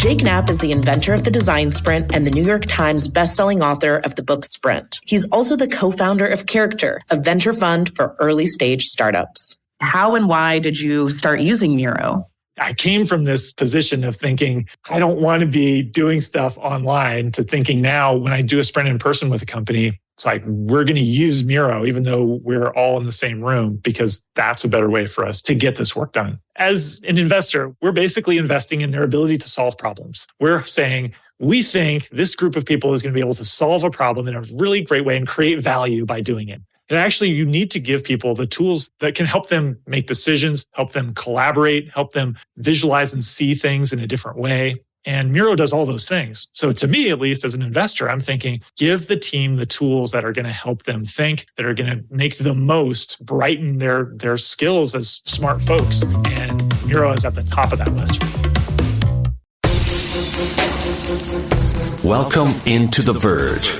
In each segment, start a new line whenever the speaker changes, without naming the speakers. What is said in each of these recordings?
Jake Knapp is the inventor of the design sprint and the New York Times bestselling author of the book Sprint. He's also the co-founder of Character, a venture fund for early stage startups. How and why did you start using Miro?
I came from this position of thinking, I don't want to be doing stuff online, to thinking now when I do a sprint in person with a company, it's like, we're going to use Miro, even though we're all in the same room, because that's a better way for us to get this work done. As an investor, we're basically investing in their ability to solve problems. We're saying, we think this group of people is going to be able to solve a problem in a really great way and create value by doing it. And actually, you need to give people the tools that can help them make decisions, help them collaborate, help them visualize and see things in a different way. And Miro does all those things. So to me, at least as an investor, I'm thinking, give the team the tools that are going to help them think, that are going to make the most, brighten their skills as smart folks. And Miro is at the top of that list.
Welcome into The Verge,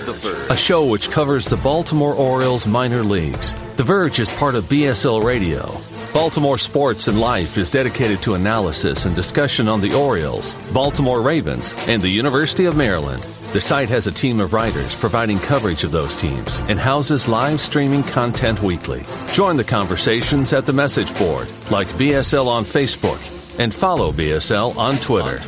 a show which covers the Baltimore Orioles minor leagues. The Verge is part of BSL Radio. Baltimore Sports and Life is dedicated to analysis and discussion on the Orioles, Baltimore Ravens, and the University of Maryland. The site has a team of writers providing coverage of those teams and houses live streaming content weekly. Join the conversations at the message board, like BSL on Facebook, and follow BSL on Twitter.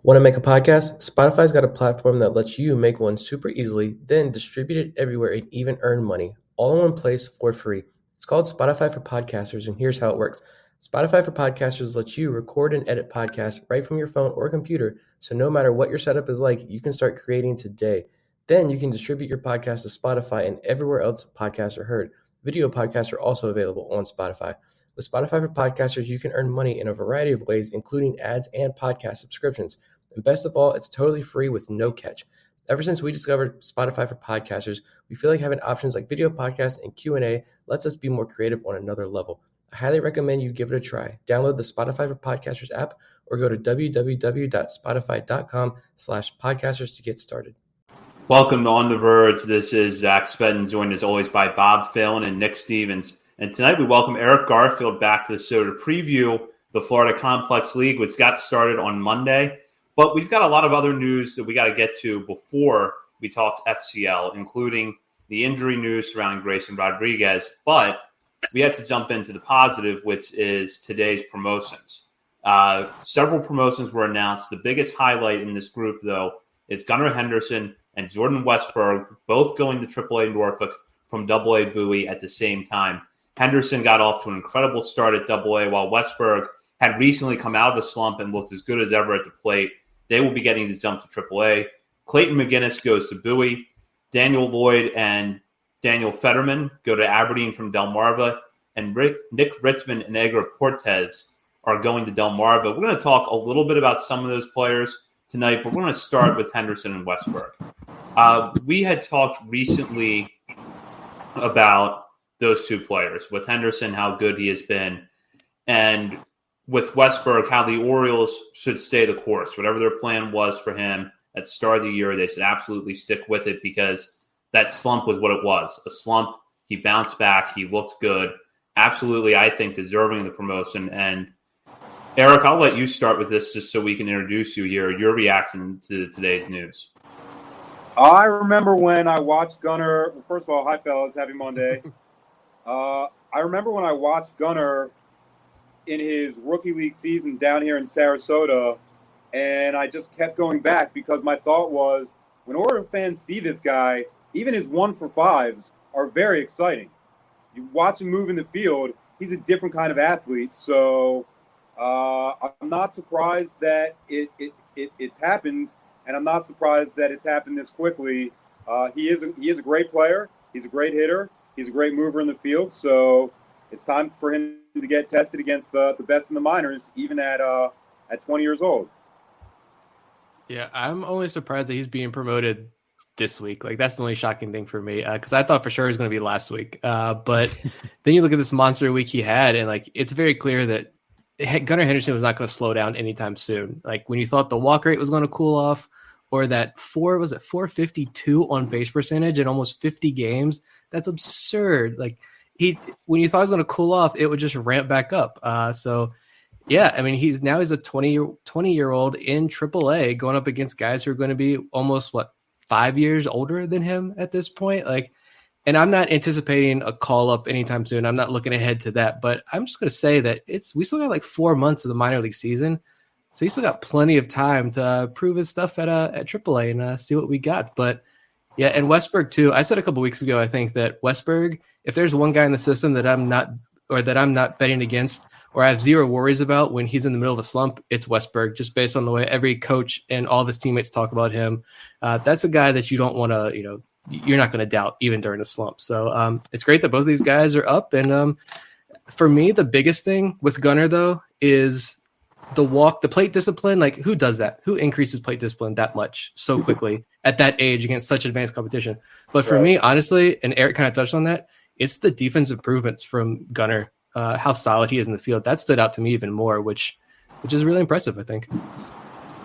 Want to make a podcast? Spotify's got a platform that lets you make one super easily, then distribute it everywhere and even earn money, all in one place for free. It's called Spotify for Podcasters, and here's how it works. Spotify for Podcasters lets you record and edit podcasts right from your phone or computer, so no matter what your setup is like, you can start creating today. Then you can distribute your podcast to Spotify and everywhere else podcasts are heard. Video podcasts are also available on Spotify. With Spotify for Podcasters, you can earn money in a variety of ways, including ads and podcast subscriptions. And best of all, it's totally free with no catch. Ever since we discovered Spotify for Podcasters, we feel like having options like video podcasts and Q&A lets us be more creative on another level. I highly recommend you give it a try. Download the Spotify for Podcasters app or go to www.spotify.com/podcasters to get started.
Welcome to On the Verge. This is Zach Spedden, joined as always by Bob Phelan and Nick Stevens. And tonight we welcome Eric Garfield back to the show to preview the Florida Complex League, which got started on Monday. But we've got a lot of other news that we got to get to before we talk FCL, including the injury news surrounding Grayson Rodriguez. But we had to jump into the positive, which is today's promotions. Several promotions were announced. The biggest highlight in this group, though, is Gunnar Henderson and Jordan Westberg, both going to AAA Norfolk from AA Bowie at the same time. Henderson got off to an incredible start at AA, while Westberg had recently come out of the slump and looked as good as ever at the plate. They will be getting the jump to AAA. Clayton McGinnis goes to Bowie. Daniel Lloyd and Daniel Fetterman go to Aberdeen from Delmarva. And Nick Ritzman and Edgar Portes are going to Delmarva. We're going to talk a little bit about some of those players tonight, but we're going to start with Henderson and Westberg. We had talked recently about those two players, with Henderson, how good he has been, and with Westberg, how the Orioles should stay the course. Whatever their plan was for him at the start of the year, they should absolutely stick with it, because that slump was what it was, a slump. He bounced back. He looked good. Absolutely, I think, deserving of the promotion. And Eric, I'll let you start with this just so we can introduce you here, your reaction to today's news.
I remember when I watched Gunnar. First of all, hi, fellas. Happy Monday. I remember when I watched Gunnar in his rookie league season down here in Sarasota, and I just kept going back because my thought was, when Oriole fans see this guy, even his 1-for-5s are very exciting. You watch him move in the field, he's a different kind of athlete. So I'm not surprised that it's happened, and I'm not surprised that it's happened this quickly. He is a great player. He's a great hitter. He's a great mover in the field. So it's time for him to get tested against the best in the minors, even at 20 years old.
Yeah, I'm only surprised that he's being promoted this week. Like, that's the only shocking thing for me, because I thought for sure it was going to be last week. But then you look at this monster week he had, and like, it's very clear that Gunnar Henderson was not going to slow down anytime soon. Like, when you thought the walk rate was going to cool off, or that 452 on base percentage in almost 50 games, that's absurd. Like, when you thought he was going to cool off, it would just ramp back up. So yeah, I mean, he's a 20-year-old in AAA going up against guys who are going to be almost 5 years older than him at this point. Like, and I'm not anticipating a call up anytime soon. I'm not looking ahead to that, but I'm just going to say that we still got like 4 months of the minor league season. So he's still got plenty of time to prove his stuff at AAA and see what we got. But yeah, and Westberg too. I said a couple weeks ago, I think that Westberg, if there's one guy in the system that I'm not betting against, or I have zero worries about when he's in the middle of a slump, it's Westberg, just based on the way every coach and all of his teammates talk about him. That's a guy that you don't want to, you're not going to doubt even during a slump. So it's great that both of these guys are up. And for me, the biggest thing with Gunnar, though, is the plate discipline. Like, who does that? Who increases plate discipline that much so quickly at that age against such advanced competition? But for me, honestly, and Eric kind of touched on that, it's the defense improvements from Gunnar, how solid he is in the field. That stood out to me even more, which is really impressive, I think.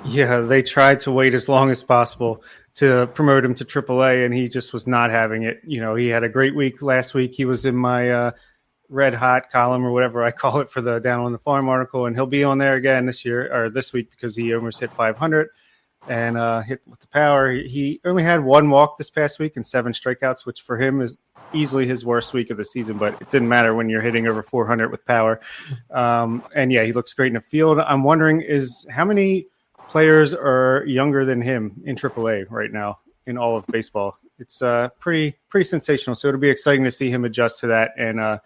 Yeah, they tried to wait as long as possible to promote him to AAA, and he just was not having it. He had a great week last week. He was in my red hot column, or whatever I call it, for the Down on the Farm article, and he'll be on there again this week, because he almost hit 500 and hit with the power. He only had 1 walk this past week and 7 strikeouts, which for him is easily his worst week of the season, but it didn't matter when you're hitting over 400 with power. And yeah, he looks great in the field. I'm wondering how many players are younger than him in AAA right now in all of baseball. It's pretty sensational. So it'll be exciting to see him adjust to that and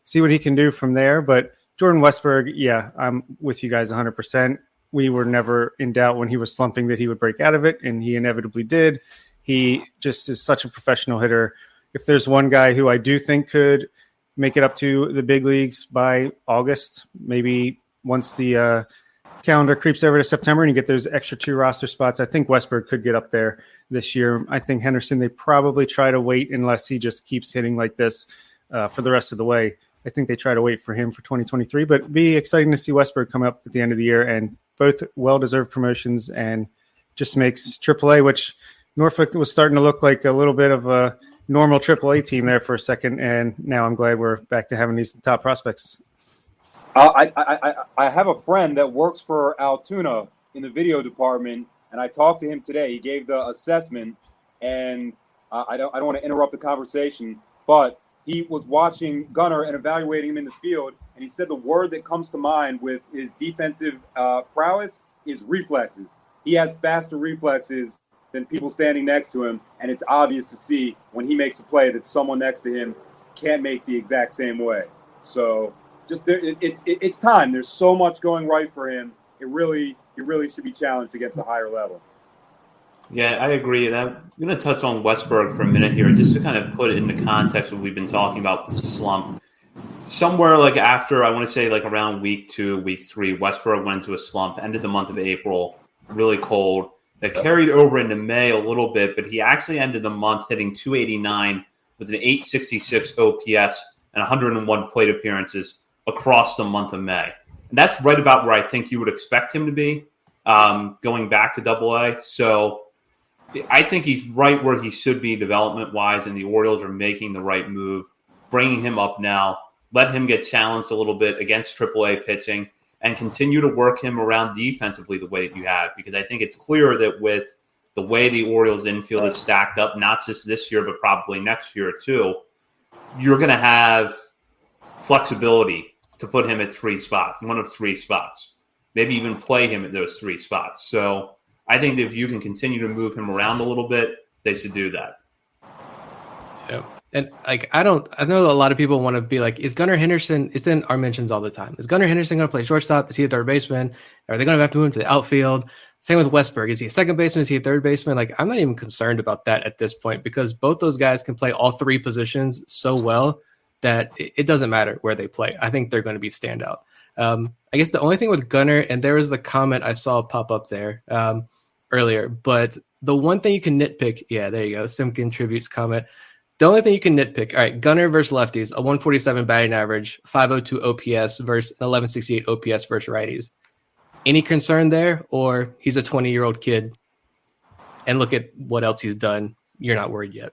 see what he can do from there. But Jordan Westberg, yeah, I'm with you guys 100%. We were never in doubt when he was slumping that he would break out of it, and he inevitably did. He just is such a professional hitter. If there's one guy who I do think could make it up to the big leagues by August, maybe once the calendar creeps over to September and you get those extra 2 roster spots, I think Westberg could get up there this year. I think Henderson, they probably try to wait unless he just keeps hitting like this for the rest of the way. I think they try to wait for him for 2023, but it'd be exciting to see Westberg come up at the end of the year, and both well-deserved promotions, and just makes AAA, which Norfolk was starting to look like a little bit of a normal AAA team there for a second, and now I'm glad we're back to having these top prospects.
I have a friend that works for Altoona in the video department, and I talked to him today. He gave the assessment, and I don't want to interrupt the conversation, but he was watching Gunnar and evaluating him in the field, and he said the word that comes to mind with his defensive prowess is reflexes. He has faster reflexes than people standing next to him, and it's obvious to see when he makes a play that someone next to him can't make the exact same way. So it's time. There's so much going right for him. He really should be challenged against a higher level.
Yeah, I agree. And I'm going to touch on Westberg for a minute here, just to kind of put it in the context of what we've been talking about with the slump. Somewhere like after, I want to say like around week 2, week 3, Westberg went into a slump, ended the month of April, really cold. That carried over into May a little bit, but he actually ended the month hitting 289 with an 866 OPS and 101 plate appearances across the month of May. And that's right about where I think you would expect him to be going back to AA. So I think he's right where he should be development-wise, and the Orioles are making the right move, bringing him up now, let him get challenged a little bit against AAA pitching, and continue to work him around defensively the way that you have, because I think it's clear that with the way the Orioles infield is stacked up, not just this year, but probably next year too, you're going to have flexibility to put him at 3 spots, one of 3 spots, maybe even play him at those 3 spots. So I think that if you can continue to move him around a little bit, they should do that.
Yeah. And like, I know a lot of people want to be like, is Gunnar Henderson, it's in our mentions all the time, is Gunnar Henderson going to play shortstop? Is he a third baseman? Are they going to have to move him to the outfield? Same with Westberg. Is he a second baseman? Is he a third baseman? Like, I'm not even concerned about that at this point, because both those guys can play all 3 positions so well that it doesn't matter where they play. I think they're going to be standout. I guess the only thing with Gunnar, and there was the comment I saw pop up there earlier, but the one thing you can nitpick, yeah, there you go, Simkin Tribute's comment. The only thing you can nitpick, all right, Gunnar versus lefties, a 147 batting average, 502 OPS versus an 1168 OPS versus righties. Any concern there, or he's a 20-year-old kid, and look at what else he's done? You're not worried yet.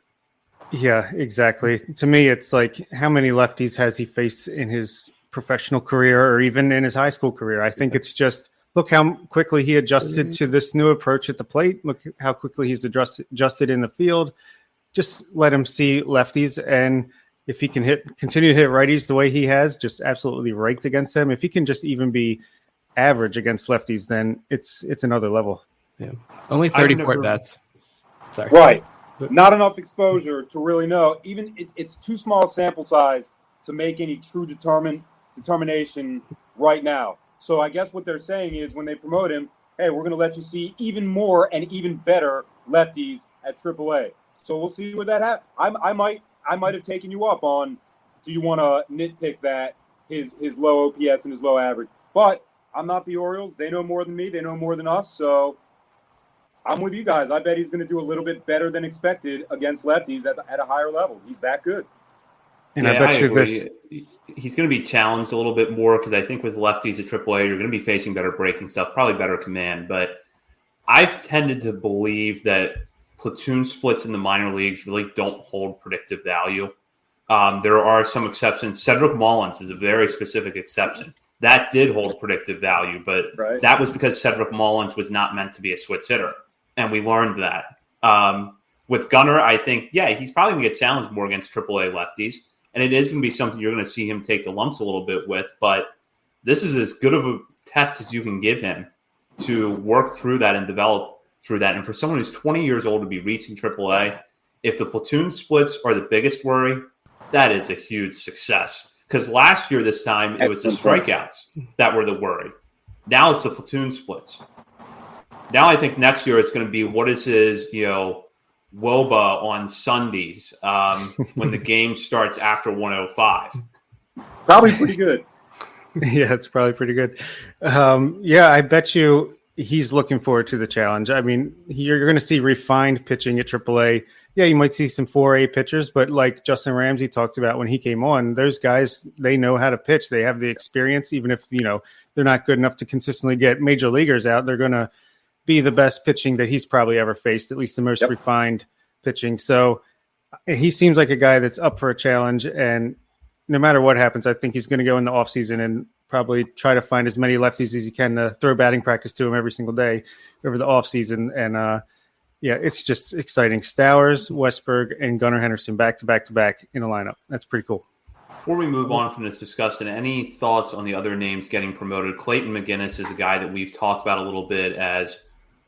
Yeah, exactly. To me, it's like, how many lefties has he faced in his professional career or even in his high school career? I think it's just, look how quickly he adjusted to this new approach at the plate. Look how quickly he's adjusted in the field. Just let him see lefties, and if he can continue to hit righties the way he has, just absolutely raked against them. If he can just even be average against lefties, then it's another level.
Yeah, only 34 at bats. Sorry.
Right. Not enough exposure to really know. Even it's too small a sample size to make any true determination right now. So I guess what they're saying is when they promote him, hey, we're going to let you see even more and even better lefties at AAA. So we'll see what that happens. I might have taken you up on, do you want to nitpick that his low OPS and his low average? But I'm not the Orioles. They know more than me. They know more than us. So I'm with you guys. I bet he's going to do a little bit better than expected against lefties at a higher level. He's that good.
And I bet
he's going to be challenged a little bit more because I think with lefties at AAA, you're going to be facing better breaking stuff, probably better command. But I've tended to believe that platoon splits in the minor leagues really don't hold predictive value. There are some exceptions. Cedric Mullins is a very specific exception. That did hold predictive value, but that was because Cedric Mullins was not meant to be a switch hitter. And we learned that. With Gunnar, I think, he's probably going to get challenged more against AAA lefties. And it is going to be something you're going to see him take the lumps a little bit with. But this is as good of a test as you can give him to work through that and develop through that. And for someone who's 20 years old to be reaching AAA, if the platoon splits are the biggest worry, that is a huge success. Because last year, this time, it was the strikeouts that were the worry. Now it's the platoon splits. Now I think next year it's going to be what is his, WOBA on Sundays when the game starts after 105.
Probably pretty good.
Yeah, it's probably pretty good. I bet you he's looking forward to the challenge. I mean, you're going to see refined pitching at AAA. Yeah, you might see some 4A pitchers, but like Justin Ramsey talked about when he came on, those guys, they know how to pitch. They have the experience, even if, they're not good enough to consistently get major leaguers out. They're going to be the best pitching that he's probably ever faced, at least the most refined pitching. So he seems like a guy that's up for a challenge. And no matter what happens, I think he's going to go in the offseason and probably try to find as many lefties as he can to throw batting practice to him every single day over the offseason. And it's just exciting. Stowers, Westberg, and Gunnar Henderson back to back in a lineup. That's pretty cool.
Before we move on from this discussion, any thoughts on the other names getting promoted? Clayton McGinnis is a guy that we've talked about a little bit as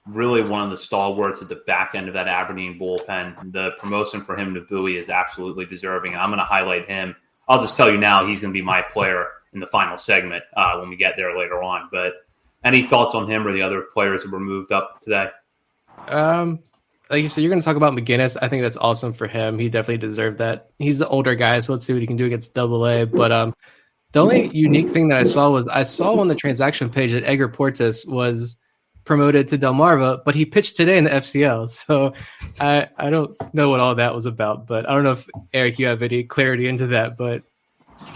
really one of the stalwarts at the back end of that Aberdeen bullpen. The promotion for him to Bowie is absolutely deserving. I'm going to highlight him. I'll just tell you now, he's going to be my player in the final segment when we get there later on. But any thoughts on him or the other players that were moved up today?
Like you said, you're going to talk about McGinnis. I think that's awesome for him. He definitely deserved that. He's the older guy, so let's see what he can do against AA. But the only unique thing that I saw on the transaction page that Edgar Portis was promoted to Delmarva, but he pitched today in the FCL. So I don't know what all that was about, but I don't know if, Eric, you have any clarity into that. But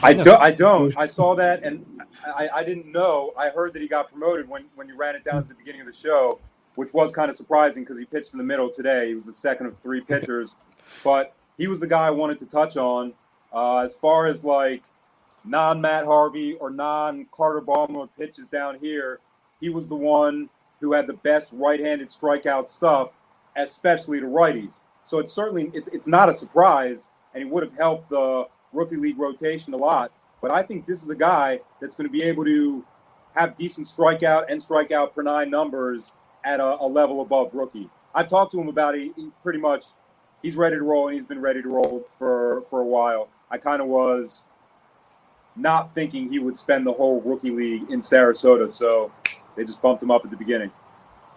I don't. I saw that, and I didn't know. I heard that he got promoted when you ran it down at the beginning of the show, which was kind of surprising because he pitched in the middle today. He was the second of three pitchers. But he was the guy I wanted to touch on. As far as like non-Matt Harvey or non-Carter Ballmer pitches down here, he was the one who had the best right-handed strikeout stuff, especially to righties. So it's certainly it's not a surprise, and he would have helped the rookie league rotation a lot. But I think this is a guy that's going to be able to have decent strikeout and strikeout per nine numbers at a level above rookie. I've talked to him about it. He's ready to roll, and he's been ready to roll for a while. I kind of was not thinking he would spend the whole rookie league in Sarasota, so they just bumped him up at the beginning.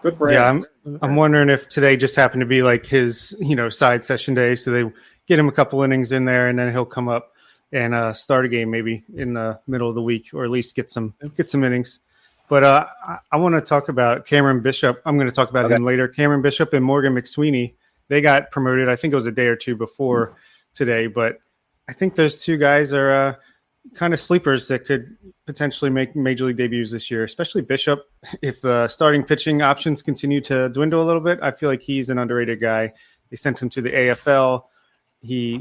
Good for him.
Yeah, I'm wondering if today just happened to be like his, side session day, so they get him a couple innings in there, and then he'll come up and start a game maybe in the middle of the week, or at least get some innings. But I want to talk about Cameron Bishop. I'm going to talk about him later. Cameron Bishop and Morgan McSweeney, they got promoted. I think it was a day or two before today, but I think those two guys are kind of sleepers that could potentially make major league debuts this year, especially Bishop. If the starting pitching options continue to dwindle a little bit, I feel like he's an underrated guy. They sent him to the AFL.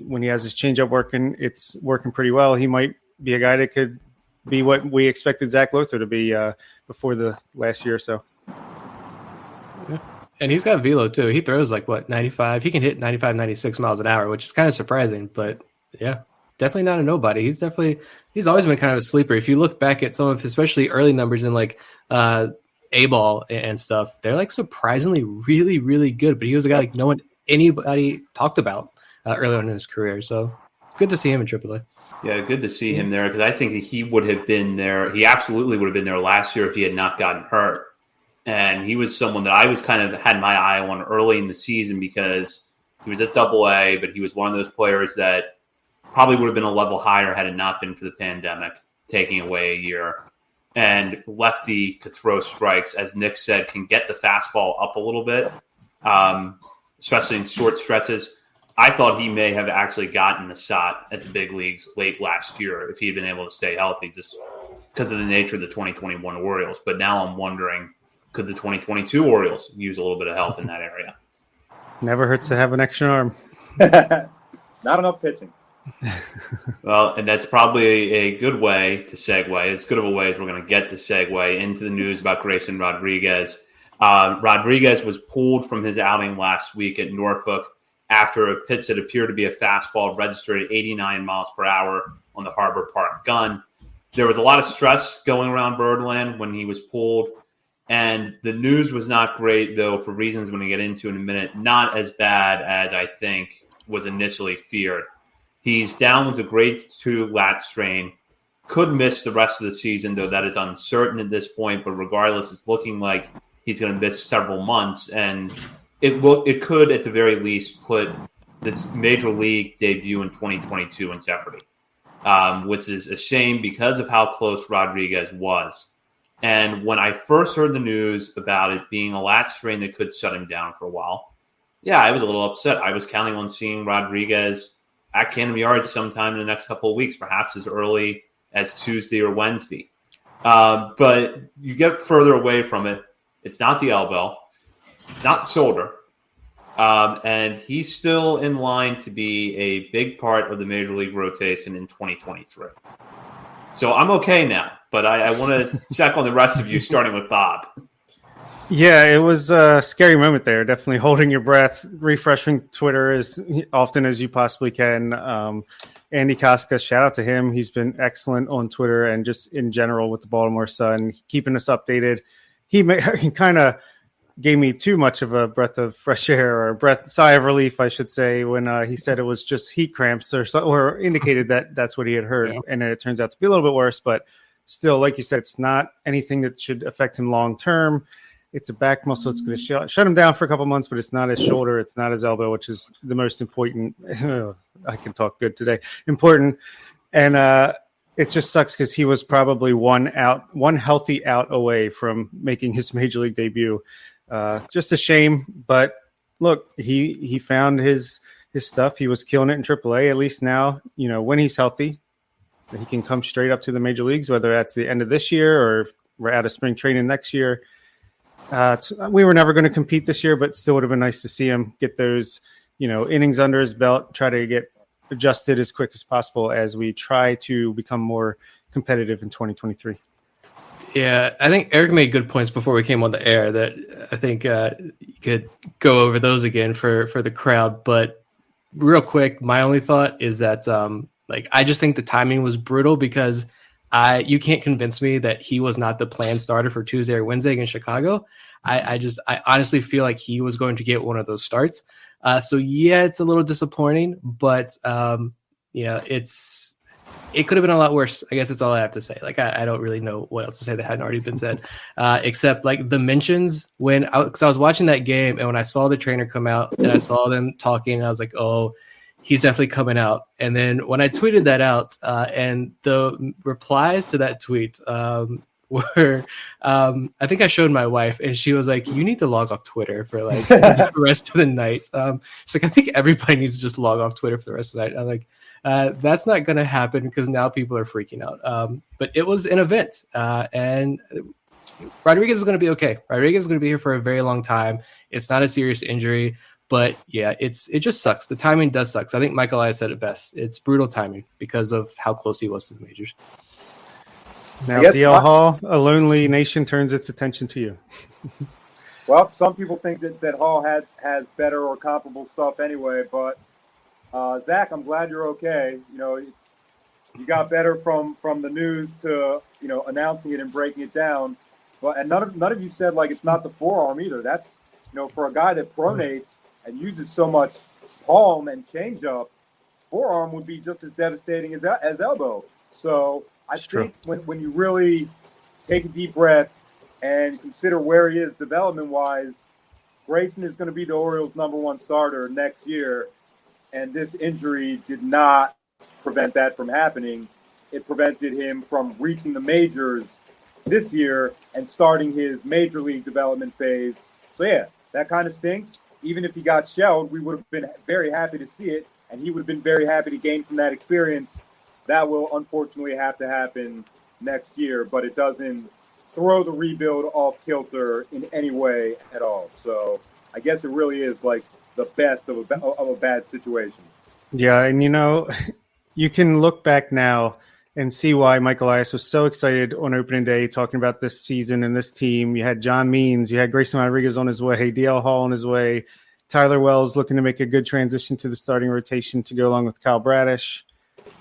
when he has his changeup working, it's working pretty well. He might be a guy that could be what we expected Zach Lothar to be before the last year or so.
Yeah. And he's got velo too. He throws 95. He can hit 95, 96 miles an hour, which is kind of surprising. But yeah, definitely not a nobody. He's always been kind of a sleeper. If you look back at some of his, especially early numbers in A-ball and stuff, they're surprisingly really, really good. But he was a guy anybody talked about early on in his career. So good to see him in AAA.
Yeah, good to see him there because I think that he would have been there. He absolutely would have been there last year if he had not gotten hurt. And he was someone that I was kind of had my eye on early in the season because he was at AA, but he was one of those players that probably would have been a level higher had it not been for the pandemic taking away a year. And lefty could throw strikes, as Nick said, can get the fastball up a little bit, especially in short stretches. I thought he may have actually gotten a shot at the big leagues late last year if he had been able to stay healthy just because of the nature of the 2021 Orioles. But now I'm wondering, could the 2022 Orioles use a little bit of help in that area?
Never hurts to have an extra arm.
Not enough pitching.
Well, and that's probably a good way to segue, as good of a way as we're going to get to segue into the news about Grayson Rodriguez. Rodriguez was pulled from his outing last week at Norfolk after a pitch that appeared to be a fastball registered at 89 miles per hour on the Harbor Park gun. There was a lot of stress going around Birdland when he was pulled, and the news was not great, though, for reasons we're going to get into in a minute. Not as bad as I think was initially feared. He's down with a grade 2 lat strain. Could miss the rest of the season, though that is uncertain at this point. But regardless, it's looking like he's going to miss several months, and it could, at the very least, put the major league debut in 2022 in jeopardy, which is a shame because of how close Rodriguez was. And when I first heard the news about it being a lat strain that could shut him down for a while, yeah, I was a little upset. I was counting on seeing Rodriguez at Camden Yards sometime in the next couple of weeks, perhaps as early as Tuesday or Wednesday. But you get further away from it. It's not the elbow. It's not the shoulder. And he's still in line to be a big part of the Major League rotation in 2023. So I'm okay now, but I want to check on the rest of you, starting with Bob.
Yeah, it was a scary moment there. Definitely holding your breath, refreshing Twitter as often as you possibly can. Andy Koska, shout out to him. He's been excellent on Twitter and just in general with the Baltimore Sun, keeping us updated. He kind of gave me too much of a breath of fresh air, or sigh of relief, I should say, when he said it was just heat cramps or indicated that that's what he had heard. Yeah. And it turns out to be a little bit worse, but still, like you said, it's not anything that should affect him long term. It's a back muscle. It's going to shut him down for a couple months, but it's not his shoulder. It's not his elbow, which is the most important. I can talk good today. Important. And it just sucks because he was probably one healthy out away from making his major league debut. Just a shame. But look, he found his stuff. He was killing it in AAA. At least now, when he's healthy, he can come straight up to the major leagues, whether that's the end of this year or if we're out of spring training next year. We were never going to compete this year, but still would have been nice to see him get those, innings under his belt, try to get adjusted as quick as possible as we try to become more competitive in 2023.
Yeah, I think Eric made good points before we came on the air that I think you could go over those again for the crowd. But real quick, my only thought is that I just think the timing was brutal because you can't convince me that he was not the planned starter for Tuesday or Wednesday against Chicago. I honestly feel like he was going to get one of those starts. So yeah, it's a little disappointing, but it could have been a lot worse. I guess that's all I have to say. I don't really know what else to say that hadn't already been said, except the mentions because I was watching that game and when I saw the trainer come out and I saw them talking, I was like, oh, he's definitely coming out. And then when I tweeted that out and the replies to that tweet were, I think I showed my wife and she was like, you need to log off Twitter for the rest of the night. It's I think everybody needs to just log off Twitter for the rest of the night. I'm like, that's not going to happen because now people are freaking out. But it was an event and Rodriguez is going to be okay. Rodriguez is going to be here for a very long time. It's not a serious injury. But yeah, it just sucks. The timing does suck. I think Michael Elias said it best. It's brutal timing because of how close he was to the majors.
Now, DL Hall, a lonely nation turns its attention to you.
Well, some people think that Hall has better or comparable stuff anyway, but Zach, I'm glad you're okay. You got better from the news to announcing it and breaking it down. But and none of you said like it's not the forearm either. That's for a guy that pronates and uses so much palm and changeup, forearm would be just as devastating as elbow. So I think when you really take a deep breath and consider where he is development-wise, Grayson is going to be the Orioles' #1 starter next year, and this injury did not prevent that from happening. It prevented him from reaching the majors this year and starting his major league development phase. So, yeah, that kind of stinks. Even if he got shelled, we would have been very happy to see it, and he would have been very happy to gain from that experience. That will unfortunately have to happen next year, but it doesn't throw the rebuild off kilter in any way at all. So I guess it really is like the best of a bad situation.
Yeah, and you can look back now and see why Michael Elias was so excited on opening day talking about this season and this team. You had John Means, you had Grayson Rodriguez on his way, DL Hall on his way, Tyler Wells looking to make a good transition to the starting rotation to go along with Kyle Bradish.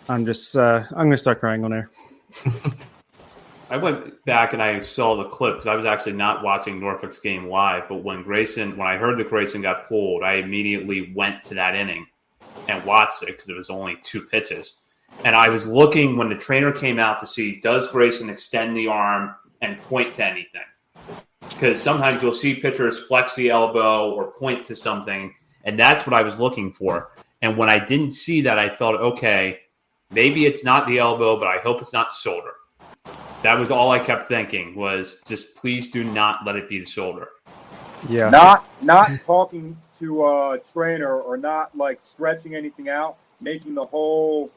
I'm going to start crying on air.
I went back and I saw the clip because I was actually not watching Norfolk's game live. But when I heard that Grayson got pulled, I immediately went to that inning and watched it because it was only 2 pitches. And I was looking when the trainer came out to see, does Grayson extend the arm and point to anything? Because sometimes you'll see pitchers flex the elbow or point to something, and that's what I was looking for. And when I didn't see that, I thought, okay, maybe it's not the elbow, but I hope it's not the shoulder. That was all I kept thinking was just please do not let it be the shoulder.
Yeah.
Not talking to a trainer or not like stretching anything out, making the whole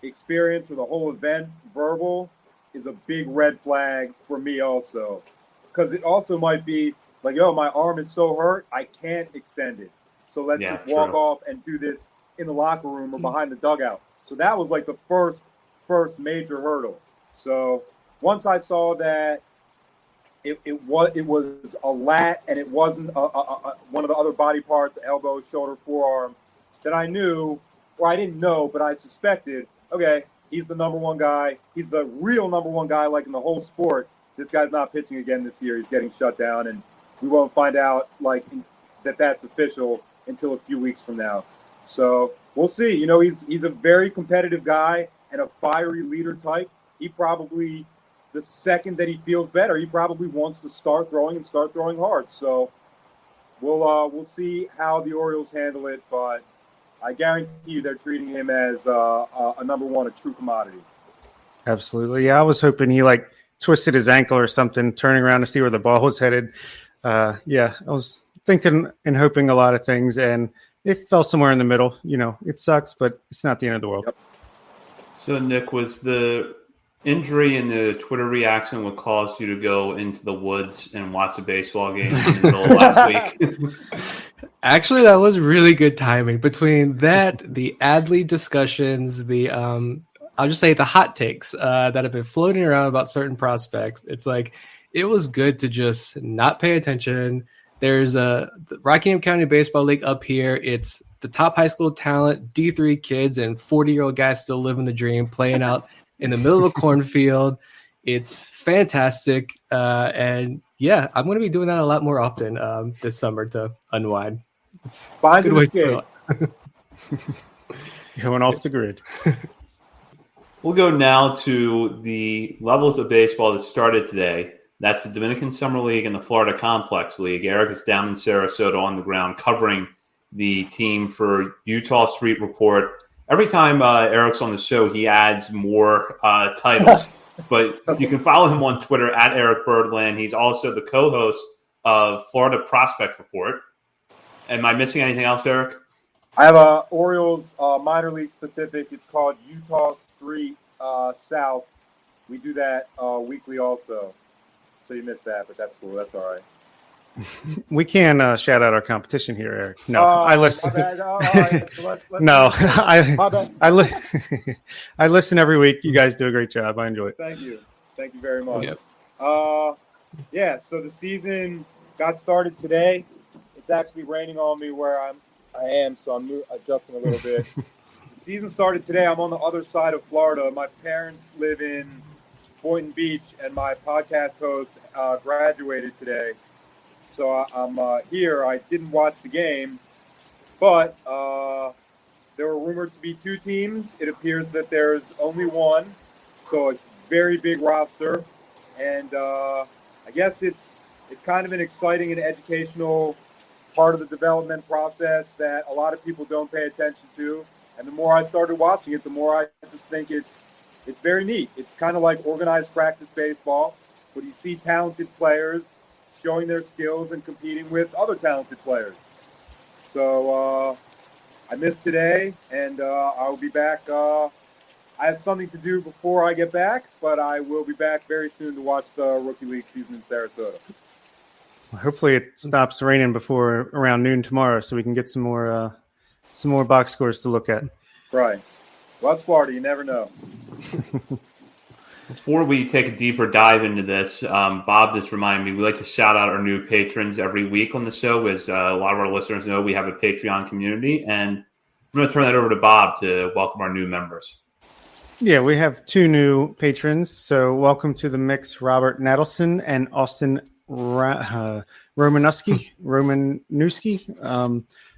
experience or the whole event verbal is a big red flag for me also. Because it also might be like, my arm is so hurt, I can't extend it. So let's just walk off and do this in the locker room or behind the dugout. So that was like the first major hurdle. So once I saw that it was a lat and it wasn't one of the other body parts, elbow, shoulder, forearm, then I knew, or I didn't know, but I suspected, okay, he's the #1 guy. He's the real #1 guy, like in the whole sport. This guy's not pitching again this year. He's getting shut down, and we won't find out like that's official until a few weeks from now. So we'll see. He's a very competitive guy and a fiery leader type. He probably, the second that he feels better, he probably wants to start throwing hard. So we'll see how the Orioles handle it, but I guarantee you they're treating him as a #1, a true commodity.
Absolutely. Yeah, I was hoping he twisted his ankle or something, turning around to see where the ball was headed. I was thinking and hoping a lot of things, and it fell somewhere in the middle. It sucks, but it's not the end of the world.
Yep.
So, Nick, was the injury and the Twitter reaction what caused you to go into the woods and watch a baseball game in the middle of last week?
Actually, that was really good timing. Between that, the Adley discussions, I'll just say the hot takes that have been floating around about certain prospects. It's like it was good to just not pay attention. There's the Rockingham County Baseball League up here. It's the top high school talent, D3 kids, and 40-year-old guys still living the dream, playing out in the middle of a cornfield. It's fantastic. And yeah, I'm going to be doing that a lot more often this summer to unwind. It's
Find an escape.
Going off the grid.
We'll go now to the levels of baseball that started today. That's the Dominican Summer League and the Florida Complex League. Eric is down in Sarasota on the ground covering the team for Utah Street Report. Every time Eric's on the show, he adds more titles. But you can follow him on Twitter at Eric Birdland. He's also the co-host of Florida Prospect Report. Am I missing anything else, Eric?
I have a Orioles minor league specific. It's called Utah Street South. We do that weekly also. So you missed that, but that's cool. That's all right.
We can shout out our competition here, Eric. No, I listen.
My bad. All right, so let's
No,
my bad.
I listen every week. You guys do a great job. I enjoy it.
Thank you very much.
Yep.
Yeah. So the season got started today. It's actually raining on me where I am, so I'm adjusting a little bit. The season started today. I'm on the other side of Florida. My parents live in Boynton Beach, and my podcast host graduated today. So I'm here. I didn't watch the game, but there were rumored to be 2 teams. It appears that there's only one, so a very big roster. And I guess it's kind of an exciting and educational part of the development process that a lot of people don't pay attention to. And the more I started watching it, the more I just think it's very neat. It's kind of like organized practice baseball, but you see talented players showing their skills and competing with other talented players. So I missed today, and I'll be back. I have something to do before I get back, but I will be back very soon to watch the Rookie League season in Sarasota.
Hopefully, it stops raining before around noon tomorrow, so we can get some more box scores to look at.
Right. Well, it's Florida. You never know.
Before we take a deeper dive into this, Bob just reminded me we like to shout out our new patrons every week on the show. As a lot of our listeners know, we have a Patreon community, and I'm going to turn that over to Bob to welcome our new members.
Yeah, we have 2 new patrons. So welcome to the mix, Robert Nadelson and Austin Romanowski.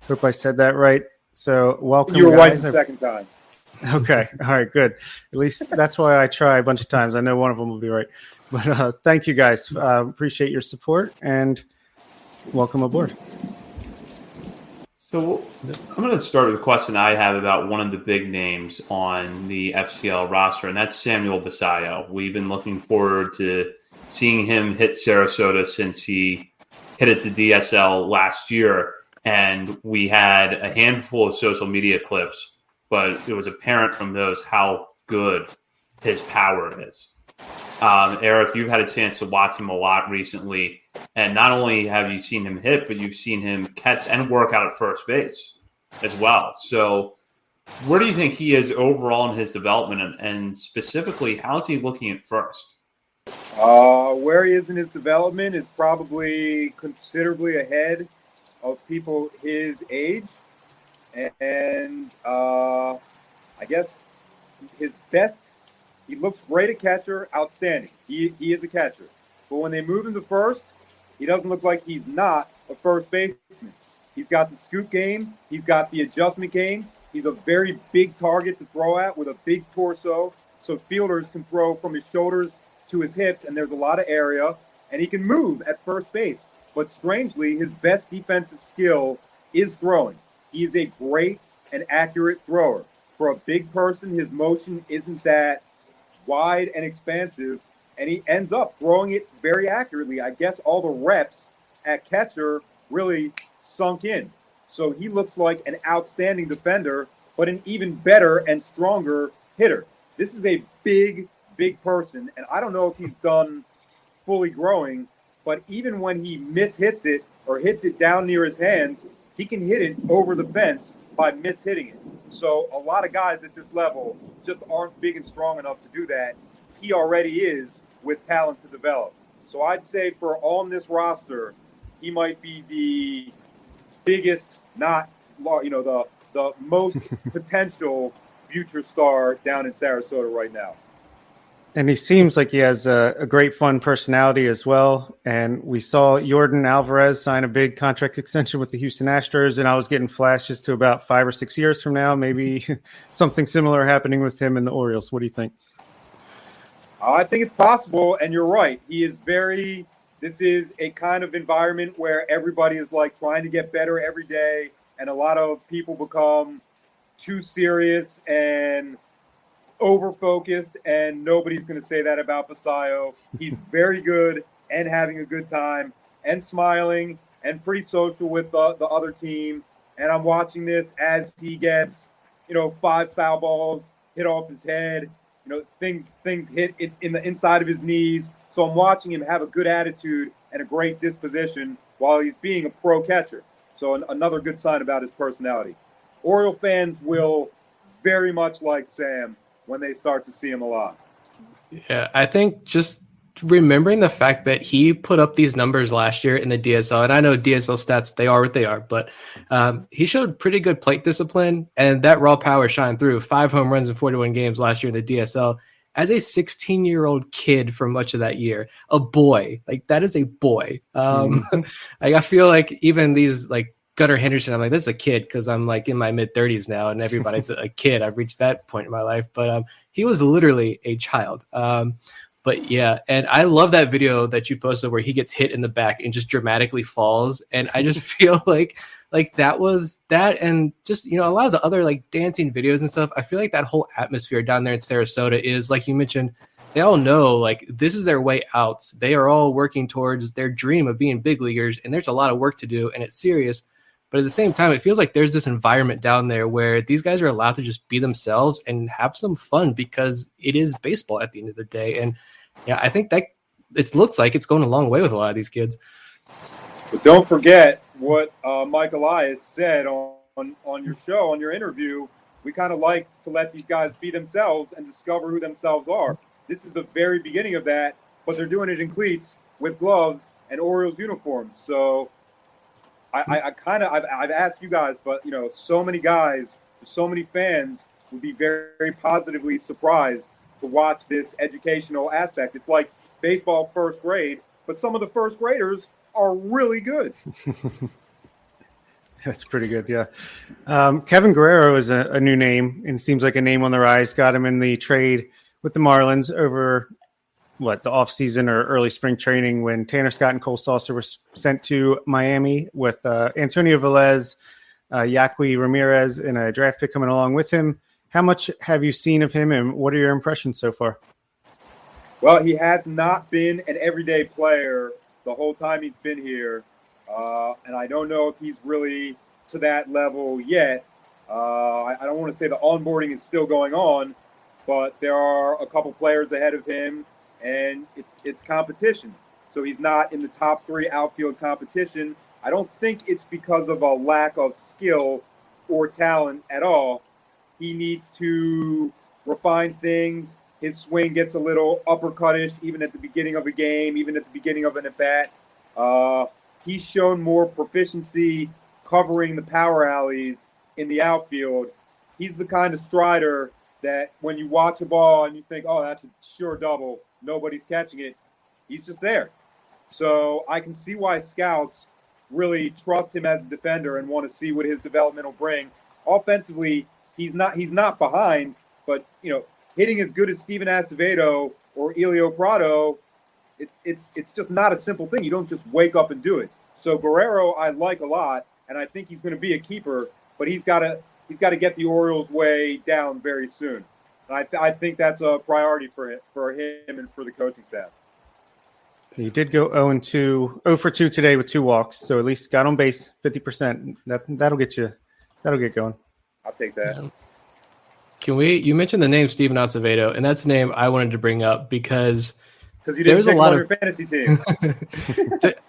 Hope I said that right. So welcome,
you were
guys.
right the second time.
Okay. All right, good. At least that's why I try a bunch of times. I know one of them will be right. But thank you, guys. Appreciate your support, and welcome aboard.
So I'm going to start with a question I have about one of the big names on the FCL roster, and that's Samuel Basayo. We've been looking forward to seeing him hit Sarasota since he hit it to DSL last year, and we had a handful of social media clips, but it was apparent from those how good his power is. Eric, you've had a chance to watch him a lot recently, and not only have you seen him hit, but you've seen him catch and work out at first base as well. So where do you think he is overall in his development, and specifically, how is he looking at first?
Where he is in his development is probably considerably ahead of people his age. And I guess his best, he looks great at catcher, outstanding. He is a catcher. But when they move him to first, he doesn't look like he's not a first baseman. He's got the scoop game. He's got the adjustment game. He's a very big target to throw at with a big torso. So fielders can throw from his shoulders to his hips, and there's a lot of area. And he can move at first base. But strangely, his best defensive skill is throwing. He is a great and accurate thrower. For a big person, his motion isn't that wide and expansive, and he ends up throwing it very accurately. I guess all the reps at catcher really sunk in. So he looks like an outstanding defender, but an even better and stronger hitter. This is a big, big person, and I don't know if he's done fully growing, but even when he mishits it or hits it down near his hands, he can hit it over the fence by mishitting it. So a lot of guys at this level just aren't big and strong enough to do that. He already is with talent to develop. So I'd say for on this roster, he might be the biggest, not, the most potential future star down in Sarasota right now.
And he seems like he has a great fun personality as well. And we saw Yordan Alvarez sign a big contract extension with the Houston Astros, and I was getting flashes to about 5 or 6 years from now, maybe something similar happening with him and the Orioles. What do you think?
I think it's possible, and you're right. This is a kind of environment where everybody is like trying to get better every day, and a lot of people become too serious and over-focused, and nobody's going to say that about Basayo. He's very good and having a good time and smiling and pretty social with the other team. And I'm watching this as he gets, 5 foul balls hit off his head, things hit in the inside of his knees. So I'm watching him have a good attitude and a great disposition while he's being a pro catcher. So another good sign about his personality. Oriole fans will very much like Sam when they start to see him a lot.
Yeah, I think just remembering the fact that he put up these numbers last year in the DSL, and I know DSL stats, they are what they are, but he showed pretty good plate discipline, and that raw power shined through. 5 home runs in 41 games last year in the DSL. As a 16-year-old kid for much of that year, a boy, like that is a boy. Like I feel like even these like Gunnar Henderson, I'm like, this is a kid because I'm like in my mid 30s now and everybody's a kid. I've reached that point in my life, but he was literally a child. But yeah, and I love that video that you posted where he gets hit in the back and just dramatically falls. And I just feel like that was that. And just, you know, a lot of the other like dancing videos and stuff, I feel like that whole atmosphere down there in Sarasota is, like you mentioned, they all know like this is their way out. They are all working towards their dream of being big leaguers. And there's a lot of work to do and it's serious. But at the same time, it feels like there's this environment down there where these guys are allowed to just be themselves and have some fun because it is baseball at the end of the day. And yeah, I think that it looks like it's going a long way with a lot of these kids.
But don't forget what Mike Elias said on your show, on your interview. We kind of like to let these guys be themselves and discover who themselves are. This is the very beginning of that, but they're doing it in cleats with gloves and Orioles uniforms. So I've asked you guys, but, you know, so many guys, so many fans would be very, very positively surprised to watch this educational aspect. It's like baseball first grade, but some of the first graders are really good.
That's pretty good, yeah. Kevin Guerrero is a new name and seems like a name on the rise. Got him in the trade with the Marlins over the offseason or early spring training when Tanner Scott and Cole Saucer were sent to Miami with Antonio Velez, Yaqui Ramirez, and a draft pick coming along with him. How much have you seen of him, and what are your impressions so far?
Well, he has not been an everyday player the whole time he's been here, and I don't know if he's really to that level yet. I don't want to say the onboarding is still going on, but there are a couple players ahead of him, and it's competition. So he's not in the top 3 outfield competition. I don't think it's because of a lack of skill or talent at all. He needs to refine things. His swing gets a little uppercutish even at the beginning of a game, even at the beginning of an at-bat. He's shown more proficiency covering the power alleys in the outfield. He's the kind of strider that when you watch a ball and you think, oh, that's a sure double, nobody's catching it, he's just there. So I can see why scouts really trust him as a defender and want to see what his development will bring. Offensively, he's not behind, but, you know, hitting as good as Steven Acevedo or Elio Prado, it's just not a simple thing. You don't just wake up and do it. So Guerrero I like a lot, and I think he's going to be a keeper, but he's got to get the Orioles way down very soon. And I think that's a priority for him and for the coaching staff.
He did go 0 for 2 today with 2 walks, so at least got on base 50%. That'll get going.
I'll take that.
You mentioned the name Steven Acevedo, and that's a name I wanted to bring up because
you didn't take him on your fantasy team.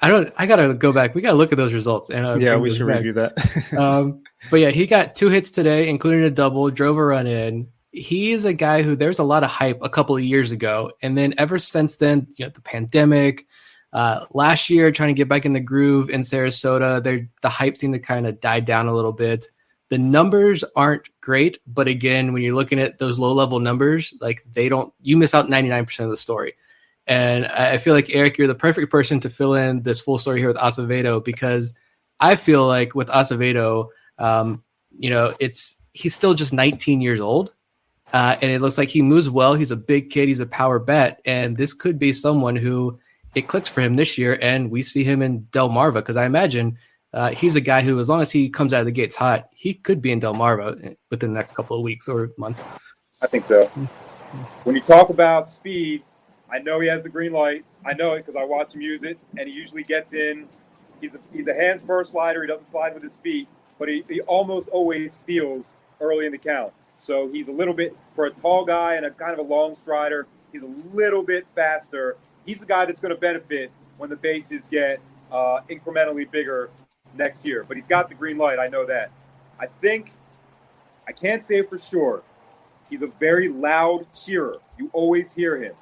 I gotta go back. We gotta look at those results. And
we should review that.
But yeah, he got 2 hits today, including a double, drove a run in. He's a guy who there's a lot of hype a couple of years ago, and then ever since then, you know, the pandemic, last year trying to get back in the groove in Sarasota, the hype seemed to kind of die down a little bit. The numbers aren't great, but again, when you're looking at those low-level numbers, like you miss out 99% of the story. And I feel like, Eric, you're the perfect person to fill in this full story here with Acevedo, because I feel like with Acevedo, you know, he's still just 19 years old. And it looks like he moves well. He's a big kid. He's a power bat. And this could be someone who it clicks for him this year. And we see him in Delmarva, because I imagine he's a guy who, as long as he comes out of the gates hot, he could be in Delmarva within the next couple of weeks or months.
I think so. When you talk about speed, I know he has the green light. I know it because I watch him use it, and he usually gets in. He's a hands-first slider. He doesn't slide with his feet, but he almost always steals early in the count. So he's a little bit, for a tall guy and a kind of a long strider, he's a little bit faster. He's the guy that's going to benefit when the bases get incrementally bigger next year. But he's got the green light. I know that. I can't say for sure. He's a very loud cheerer. You always hear him.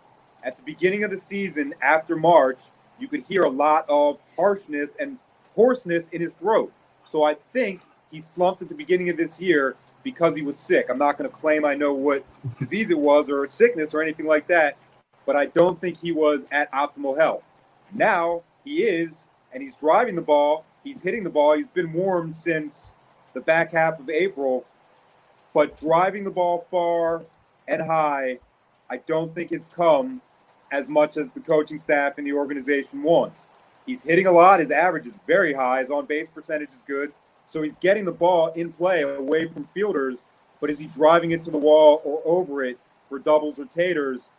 At the beginning of the season, after March, you could hear a lot of harshness and hoarseness in his throat. So I think he slumped at the beginning of this year because he was sick. I'm not going to claim I know what disease it was or sickness or anything like that, but I don't think he was at optimal health. Now he is, and he's driving the ball. He's hitting the ball. He's been warm since the back half of April. But driving the ball far and high, I don't think it's come as much as the coaching staff and the organization wants. He's hitting a lot. His average is very high. His on-base percentage is good. So he's getting the ball in play away from fielders. But is he driving it to the wall or over it for doubles or taters?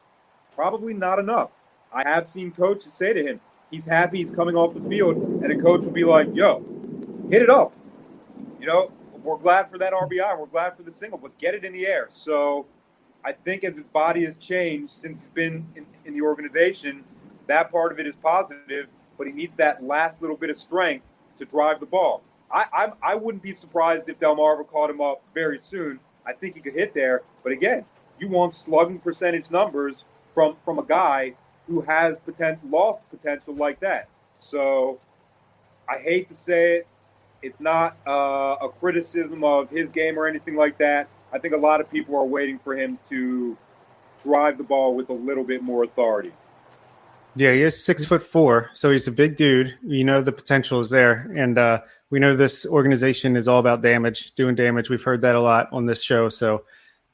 Probably not enough. I have seen coaches say to him, he's happy he's coming off the field, and a coach will be like, yo, hit it up. You know, we're glad for that RBI. We're glad for the single, but get it in the air. So I think as his body has changed since he's been in the organization, that part of it is positive, but he needs that last little bit of strength to drive the ball. I wouldn't be surprised if Delmarva called him up very soon. I think he could hit there. But again, you want slugging percentage numbers from a guy who has loft potential like that. So I hate to say it. It's not a criticism of his game or anything like that. I think a lot of people are waiting for him to drive the ball with a little bit more authority.
Yeah, he is 6'4", so he's a big dude. You know the potential is there, and we know this organization is all about doing damage. We've heard that a lot on this show, so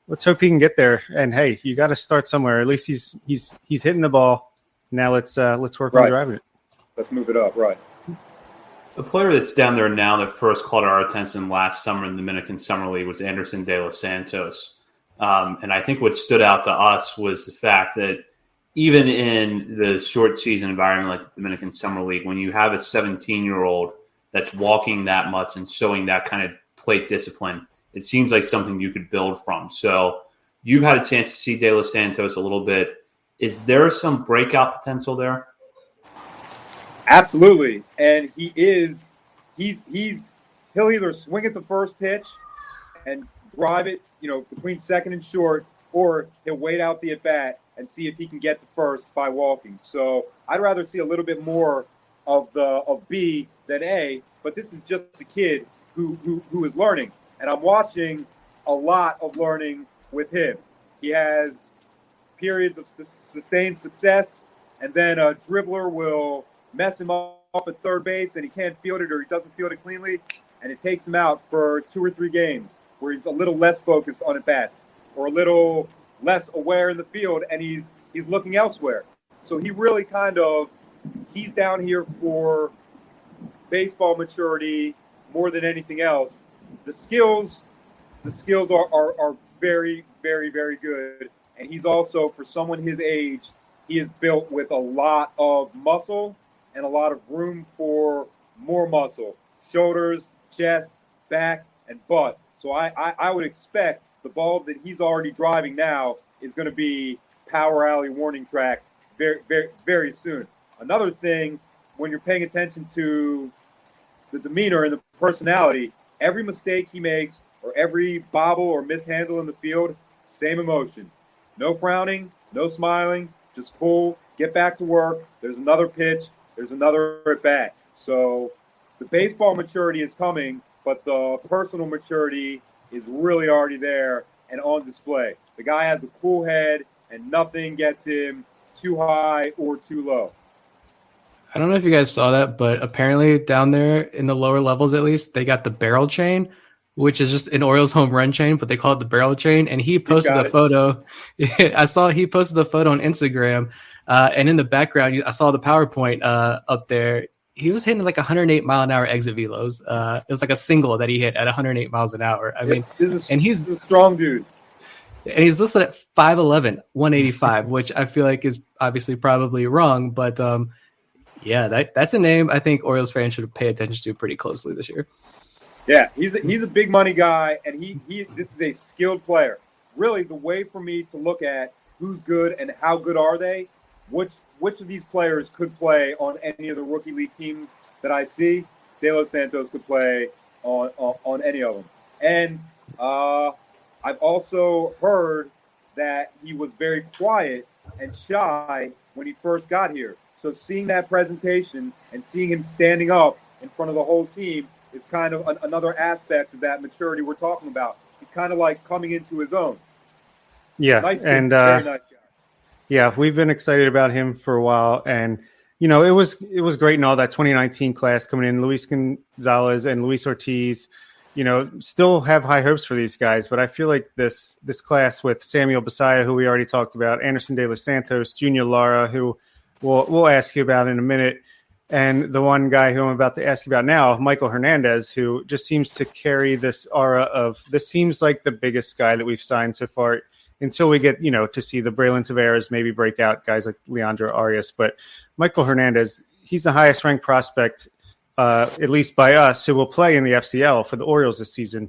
let's hope he can get there. And hey, you got to start somewhere. At least he's hitting the ball. Now let's work on driving it.
Let's move it up, right?
The player that's down there now that first caught our attention last summer in the Dominican Summer League was Anderson De Los Santos. And I think what stood out to us was the fact that even in the short season environment like the Dominican Summer League, when you have a 17-year-old that's walking that much and showing that kind of plate discipline, it seems like something you could build from. So you've had a chance to see De Los Santos a little bit. Is there some breakout potential there?
Absolutely. And he'll either swing at the first pitch and drive it, between second and short, or he'll wait out the at-bat and see if he can get to first by walking. So I'd rather see a little bit more of B than A, but this is just a kid who is learning. And I'm watching a lot of learning with him. He has periods of sustained success, and then a dribbler will mess him up at third base and he can't field it or he doesn't field it cleanly, and it takes him out for 2 or 3 games where he's a little less focused on at-bats or a little less aware in the field and he's looking elsewhere. So he really he's down here for baseball maturity more than anything else. The skills are very, very, very good. And he's also, for someone his age, he is built with a lot of muscle and a lot of room for more muscle. Shoulders, chest, back, and butt. So I would expect the ball that he's already driving now is going to be power alley warning track very, very, very soon. Another thing, when you're paying attention to the demeanor and the personality, every mistake he makes or every bobble or mishandle in the field, same emotion. No frowning, no smiling, just cool, get back to work. There's another pitch, there's another at bat. So the baseball maturity is coming, but the personal maturity is really already there and on display. The guy has a cool head and nothing gets him too high or too low.
I don't know if you guys saw that, but apparently down there in the lower levels, at least, they got the barrel chain, which is just an Orioles home run chain, but they call it the barrel chain. And he posted a photo. I saw he posted the photo on Instagram. And in the background, I saw the PowerPoint up there. He was hitting like 108 mile an hour exit velos. It was like a single that he hit at 108 miles an hour. I mean,
he's a strong dude.
And he's listed at 5'11", 185, which I feel like is obviously probably wrong. But yeah, that's a name I think Orioles fans should pay attention to pretty closely this year.
Yeah, he's a big money guy, and this is a skilled player. Really, the way for me to look at who's good and how good are they which of these players could play on any of the rookie league teams that I see. De Los Santos could play on any of them. And I've also heard that he was very quiet and shy when he first got here. So seeing that presentation and seeing him standing up in front of the whole team is kind of another aspect of that maturity we're talking about. He's kind of like coming into his own.
Yeah,
Nice kid,
and
very nice guy.
yeah, we've been excited about him for a while, and it was great in all that 2019 class coming in. Luis Gonzalez and Luis Ortiz, still have high hopes for these guys, but I feel like this class with Samuel Basaya, who we already talked about, Anderson De Los Santos, Junior Lara, who we'll ask you about in a minute, and the one guy who I'm about to ask you about now, Michael Hernandez, who just seems to carry this aura of this seems like the biggest guy that we've signed so far. Until we get, to see the Braylon Tavares maybe break out, guys like Leandro Arias. But Michael Hernandez, he's the highest ranked prospect, at least by us, who will play in the FCL for the Orioles this season.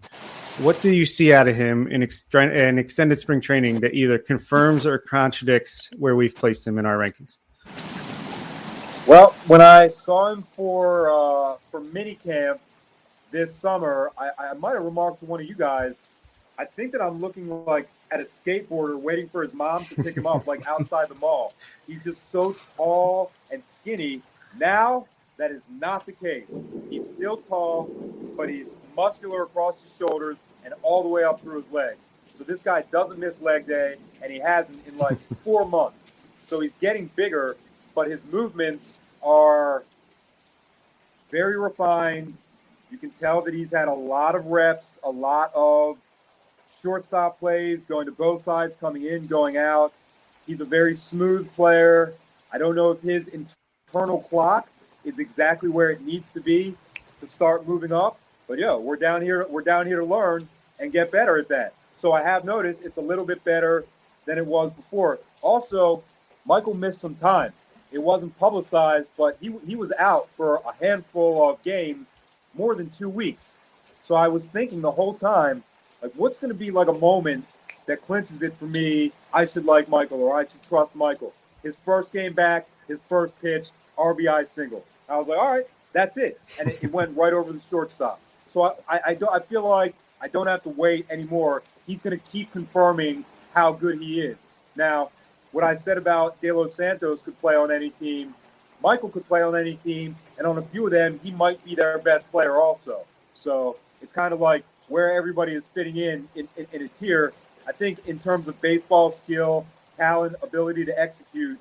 What do you see out of him in extended spring training that either confirms or contradicts where we've placed him in our rankings?
Well, when I saw him for minicamp this summer, I might have remarked to one of you guys, I think that I'm looking like at a skateboarder waiting for his mom to pick him up, like outside the mall. He's just so tall and skinny. Now, that is not the case. He's still tall, but he's muscular across his shoulders and all the way up through his legs. So this guy doesn't miss leg day, and he hasn't in like 4 months. So he's getting bigger, but his movements are very refined. You can tell that he's had a lot of reps, a lot of shortstop plays, going to both sides, coming in, going out. He's a very smooth player. I don't know if his internal clock is exactly where it needs to be to start moving up, but we're down here to learn and get better at that. So I have noticed it's a little bit better than it was before. Also, Michael missed some time. It wasn't publicized, but he was out for a handful of games, more than 2 weeks. So I was thinking the whole time, like, what's going to be like a moment that clinches it for me? I should like Michael, or I should trust Michael. His first game back, his first pitch, RBI single. I was like, all right, that's it. And it went right over the shortstop. So I feel like I don't have to wait anymore. He's going to keep confirming how good he is. Now, what I said about De Los Santos could play on any team, Michael could play on any team, and on a few of them, he might be their best player also. So it's kind of like where everybody is fitting in a tier. I think in terms of baseball skill, talent, ability to execute,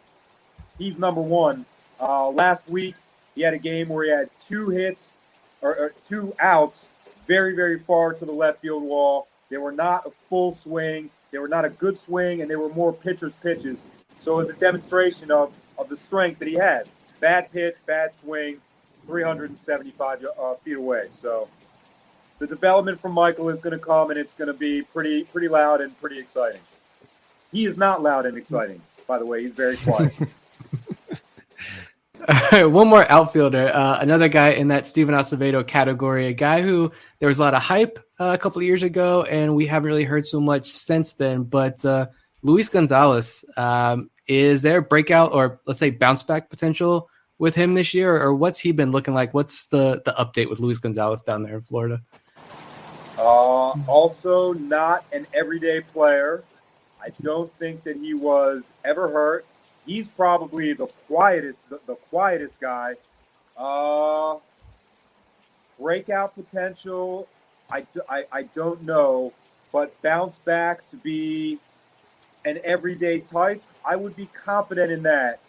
he's number one. Last week, he had a game where he had 2 hits or 2 outs very, very far to the left field wall. They were not a full swing. They were not a good swing, and they were more pitcher's pitches. So it was a demonstration of the strength that he had. Bad pitch, bad swing, 375 feet away. So the development from Michael is going to come, and it's going to be pretty loud and pretty exciting. He is not loud and exciting, by the way. He's very quiet.
All right, one more outfielder, another guy in that Steven Acevedo category, a guy who there was a lot of hype a couple of years ago, and we haven't really heard so much since then. But Luis Gonzalez, is there breakout or let's say bounce back potential with him this year, or what's he been looking like? What's the update with Luis Gonzalez down there in Florida?
Also not an everyday player. I don't think that he was ever hurt. He's probably the quietest guy. Breakout potential, I don't know, but bounce back to be an everyday type, I would be confident in that.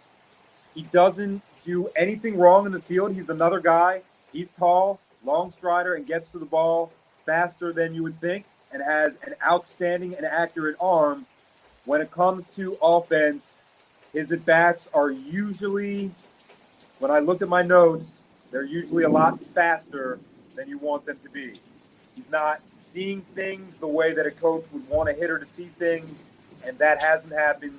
He doesn't do anything wrong in the field. He's another guy. He's tall, long strider, and gets to the ball faster than you would think, and has an outstanding and accurate arm. When it comes to offense, his at-bats are usually, when I looked at my notes, they're usually a lot faster than you want them to be. He's not seeing things the way that a coach would want a hitter to see things, and that hasn't happened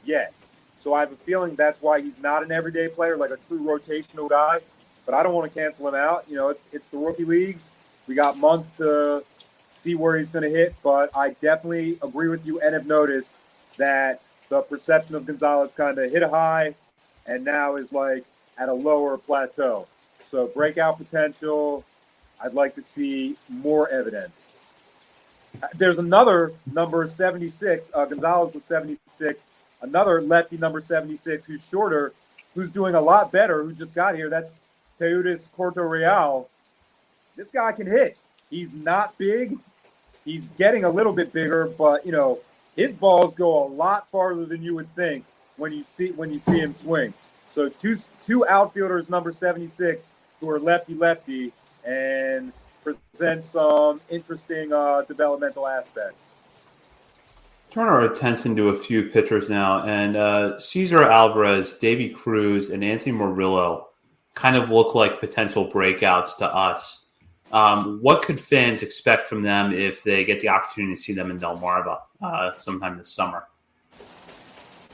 yet. So I have a feeling that's why he's not an everyday player, like a true rotational guy. But I don't want to cancel him out. It's the rookie leagues. We got months to see where he's going to hit, but I definitely agree with you and have noticed that the perception of Gonzalez kind of hit a high and now is like at a lower plateau. So breakout potential, I'd like to see more evidence. There's another number 76. Gonzalez was 76. Another lefty number 76 who's shorter, who's doing a lot better, who just got here. That's Teudis Corto-Real. This guy can hit. He's not big. He's getting a little bit bigger, but, you know, his balls go a lot farther than you would think when you see him swing. So two outfielders, number 76, who are lefty-lefty, and present some interesting developmental aspects.
Turn our attention to a few pitchers now, and Cesar Alvarez, Davey Cruz, and Anthony Murillo kind of look like potential breakouts to us. What could fans expect from them if they get the opportunity to see them in Delmarva sometime this summer?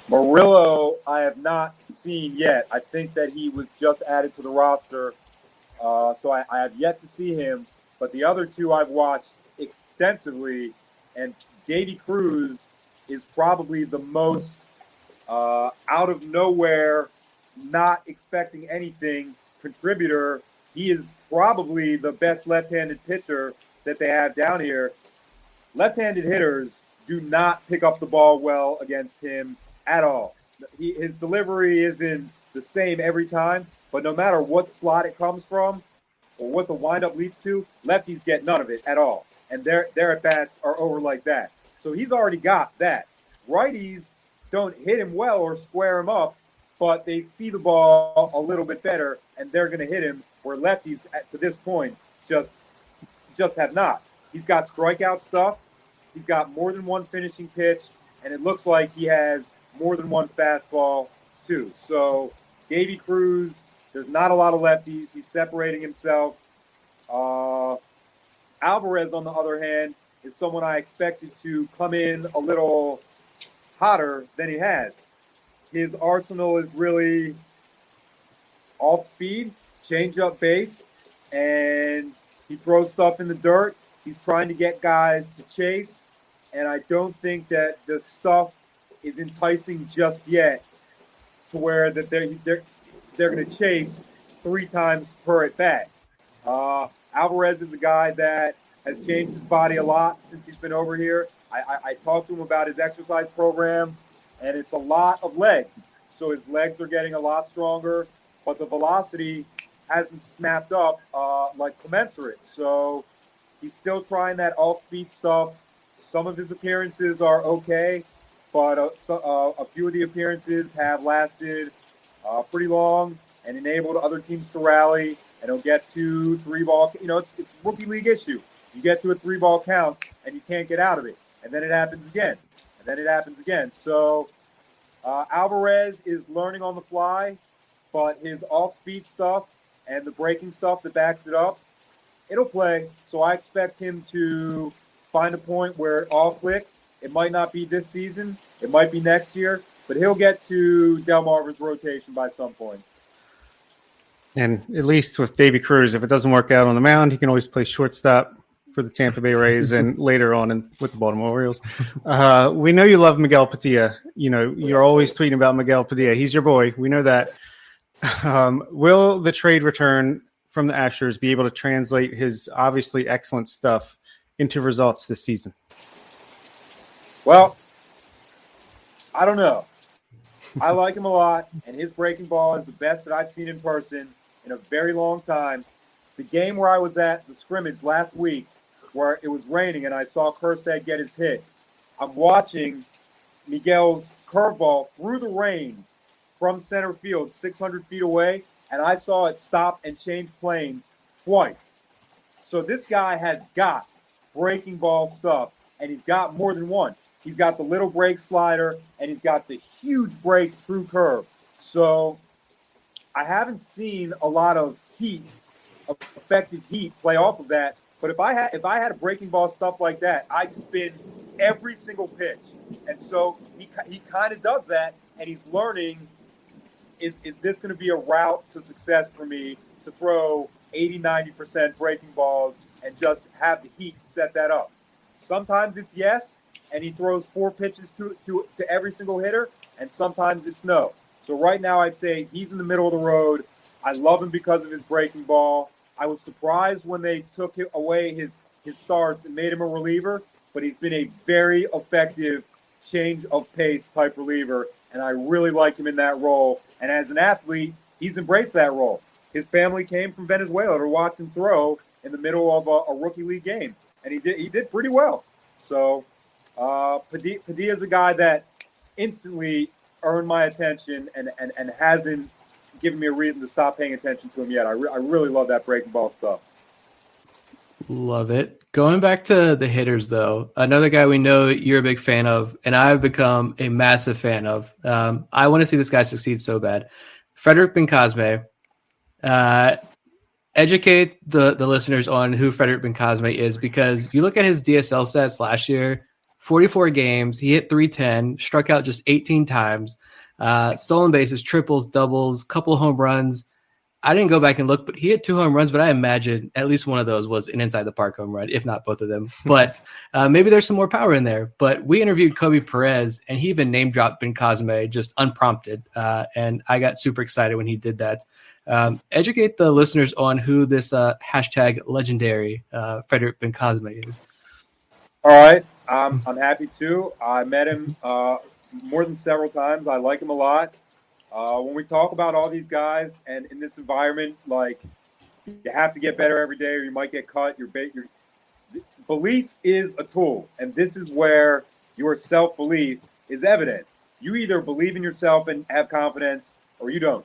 Murillo, I have not seen yet. I think that he was just added to the roster, so I have yet to see him. But the other two I've watched extensively, and Davey Cruz is probably the most out of nowhere, not expecting anything contributor. He is probably the best left-handed pitcher that they have down here. Left-handed hitters do not pick up the ball well against him at all. His delivery isn't the same every time, but no matter what slot it comes from or what the windup leads to, lefties get none of it at all. And their at-bats are over like that. So he's already got that. Righties don't hit him well or square him up, but they see the ball a little bit better, and they're going to hit him, where lefties, to this point, just have not. He's got strikeout stuff. He's got more than one finishing pitch, and it looks like he has more than one fastball, too. So Davey Cruz, there's not a lot of lefties. He's separating himself. Alvarez, on the other hand, is someone I expected to come in a little hotter than he has. His arsenal is really off speed, change-up based, and he throws stuff in the dirt. He's trying to get guys to chase, and I don't think that the stuff is enticing just yet to where that they're going to chase 3 times per at bat. Alvarez is a guy that has changed his body a lot since he's been over here. I talked to him about his exercise program, and it's a lot of legs. So his legs are getting a lot stronger, but the velocity hasn't snapped up like commensurate. So he's still trying that off-speed stuff. Some of his appearances are okay, but a few of the appearances have lasted pretty long and enabled other teams to rally, and he'll get to 3-ball. You know, it's rookie league issue. You get to a 3-ball count, and you can't get out of it. And then it happens again. And then it happens again. So Alvarez is learning on the fly, but his off-speed stuff and the breaking stuff that backs it up, it'll play. So I expect him to find a point where it all clicks. It might not be this season. It might be next year. But he'll get to Delmarva's rotation by some point.
And at least with Davey Cruz, if it doesn't work out on the mound, he can always play shortstop for the Tampa Bay Rays and later on with the Baltimore Orioles. We know you love Miguel Padilla. You know, you're always tweeting about Miguel Padilla. He's your boy. We know that. Will the trade return from the Astros be able to translate his obviously excellent stuff into results this season?
Well, I don't know. I like him a lot, and his breaking ball is the best that I've seen in person in a very long time. The game where I was at, the scrimmage last week, where it was raining and I saw Kjerstad get his hit, I'm watching Miguel's curveball through the rain from center field, 600 feet away, and I saw it stop and change planes twice. So this guy has got breaking ball stuff, and he's got more than one. He's got the little break slider, and he's got the huge break true curve. So I haven't seen a lot of effective heat play off of that. But if I had a breaking ball stuff like that, I'd spin every single pitch. And so he kind of does that, and he's learning, is this going to be a route to success for me to throw 80, 90% breaking balls and just have the heat set that up? Sometimes it's yes, and he throws 4 pitches to every single hitter, and sometimes it's no. So right now I'd say he's in the middle of the road. I love him because of his breaking ball. I was surprised when they took away his starts and made him a reliever, but he's been a very effective change of pace type reliever, and I really like him in that role. And as an athlete, he's embraced that role. His family came from Venezuela to watch him throw in the middle of a rookie league game, and he did pretty well. So Padilla is a guy that instantly earned my attention and hasn't given me a reason to stop paying attention to him yet. I really love that breaking ball stuff.
Love it. Going back to the hitters, though, another guy we know you're a big fan of, and I've become a massive fan of. I want to see this guy succeed so bad. Frederick Bencosme. Educate the listeners on who Frederick Bencosme is, because you look at his DSL stats last year, 44 games, he hit 310, struck out just 18 times, stolen bases, triples, doubles, couple home runs. I didn't go back and look, but he hit 2 home runs, but I imagine at least one of those was an inside the park home run, if not both of them. But maybe there's some more power in there. But we interviewed Kobe Perez, and he even name dropped Bencosme just unprompted. And I got super excited when he did that. Educate the listeners on who this hashtag legendary Frederick Bencosme is.
All right. I'm happy to. I met him more than several times. I like him a lot. When we talk about all these guys and in this environment, like, you have to get better every day or you might get cut. Your belief is a tool, and this is where your self-belief is evident. You either believe in yourself and have confidence, or you don't.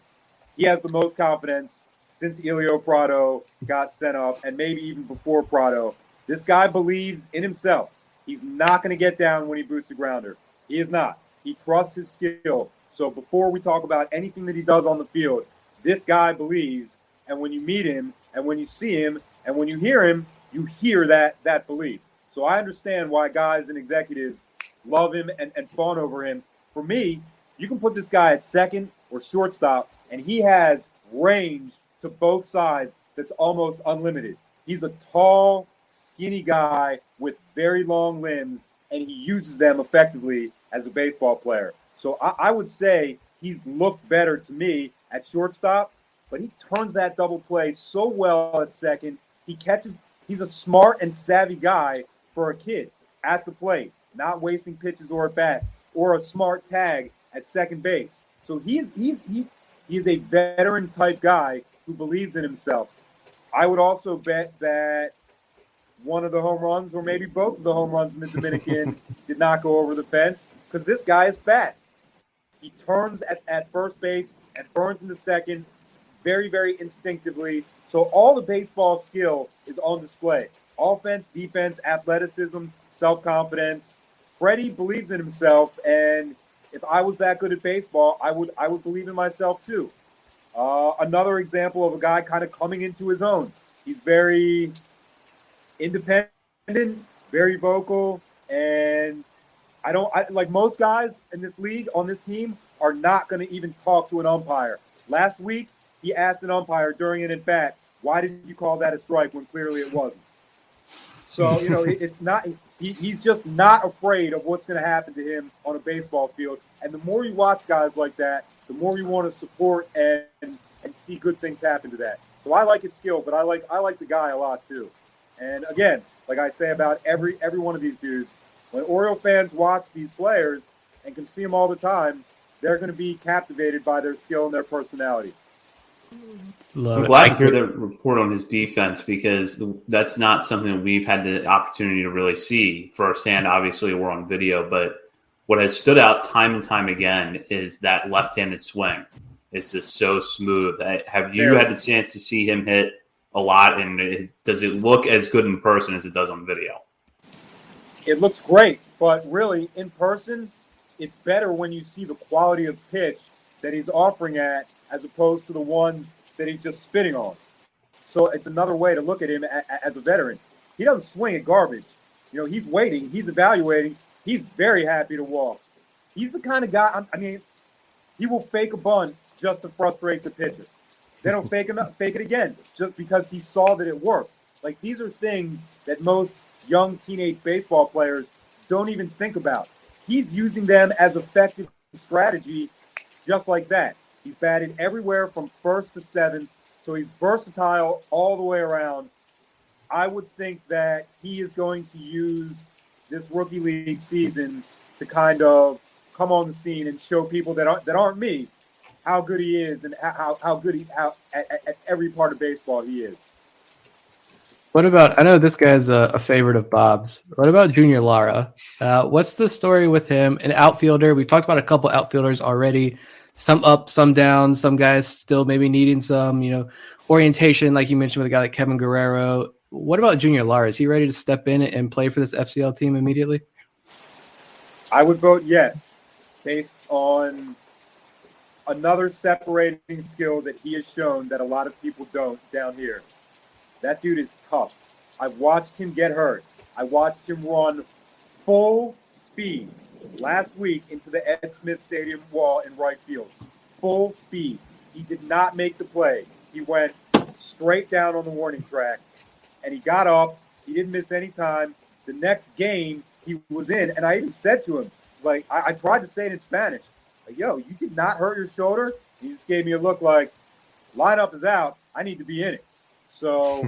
He has the most confidence since Elio Prado got sent up, and maybe even before Prado. This guy believes in himself. He's not going to get down when he boots the grounder. He is not. He trusts his skill. So before we talk about anything that he does on the field, this guy believes, and when you meet him, and when you see him, and when you hear that belief. So I understand why guys and executives love him and fawn over him. For me, you can put this guy at second or shortstop, and he has range to both sides that's almost unlimited. He's a tall, skinny guy with very long limbs, and he uses them effectively as a baseball player. So I would say he's looked better to me at shortstop, but he turns that double play so well at second. He catches. He's a smart and savvy guy for a kid at the plate, not wasting pitches or at bats, or a smart tag at second base. So he is a veteran type guy who believes in himself. I would also bet that one of the home runs, or maybe both of the home runs in the Dominican, did not go over the fence, because this guy is fast. He turns at first base and burns into second very, very instinctively. So all the baseball skill is on display. Offense, defense, athleticism, self-confidence. Freddie believes in himself, and if I was that good at baseball, I would believe in myself too. Another example of a guy kind of coming into his own. He's very independent, very vocal, and like most guys in this league on this team are not going to even talk to an umpire. Last week, he asked an umpire during an at-bat, why did you call that a strike when clearly it wasn't? So, it's not – he's just not afraid of what's going to happen to him on a baseball field. And the more you watch guys like that, the more you want to support and see good things happen to that. So I like his skill, but I like the guy a lot too. And again, like I say about every one of these dudes, when Oriole fans watch these players and can see them all the time, they're going to be captivated by their skill and their personality.
I'm glad to hear the report on his defense, because that's not something we've had the opportunity to really see firsthand. Obviously, we're on video, but what has stood out time and time again is that left-handed swing. It's just so smooth. Have you had the chance to see him hit a lot, and does it look as good in person as it does on video?
It looks great, but really, in person, it's better when you see the quality of pitch that he's offering at as opposed to the ones that he's just spitting on. So it's another way to look at him as a veteran. He doesn't swing at garbage. He's waiting. He's evaluating. He's very happy to walk. He's the kind of guy, he will fake a bunt just to frustrate the pitcher. Then he'll fake it again just because he saw that it worked. Like, these are things that most young teenage baseball players don't even think about. He's using them as effective strategy just like that. He's batted everywhere from first to seventh, so he's versatile all the way around. I would think that he is going to use this rookie league season to kind of come on the scene and show people that aren't me how good he is and how good at every part of baseball he is.
What about, I know this guy's a favorite of Bob's. What about Junior Lara? What's the story with him? An outfielder. We've talked about a couple outfielders already. Some up, some down. Some guys still maybe needing some, orientation, like you mentioned with a guy like Kevin Guerrero. What about Junior Lara? Is he ready to step in and play for this FCL team immediately?
I would vote yes, based on another separating skill that he has shown that a lot of people don't down here. That dude is tough. I've watched him get hurt. I watched him run full speed last week into the Ed Smith Stadium wall in right field. Full speed. He did not make the play. He went straight down on the warning track, and he got up. He didn't miss any time. The next game he was in, and I even said to him, like, I tried to say it in Spanish, like, yo, you did not hurt your shoulder? He just gave me a look like, lineup is out. I need to be in it. So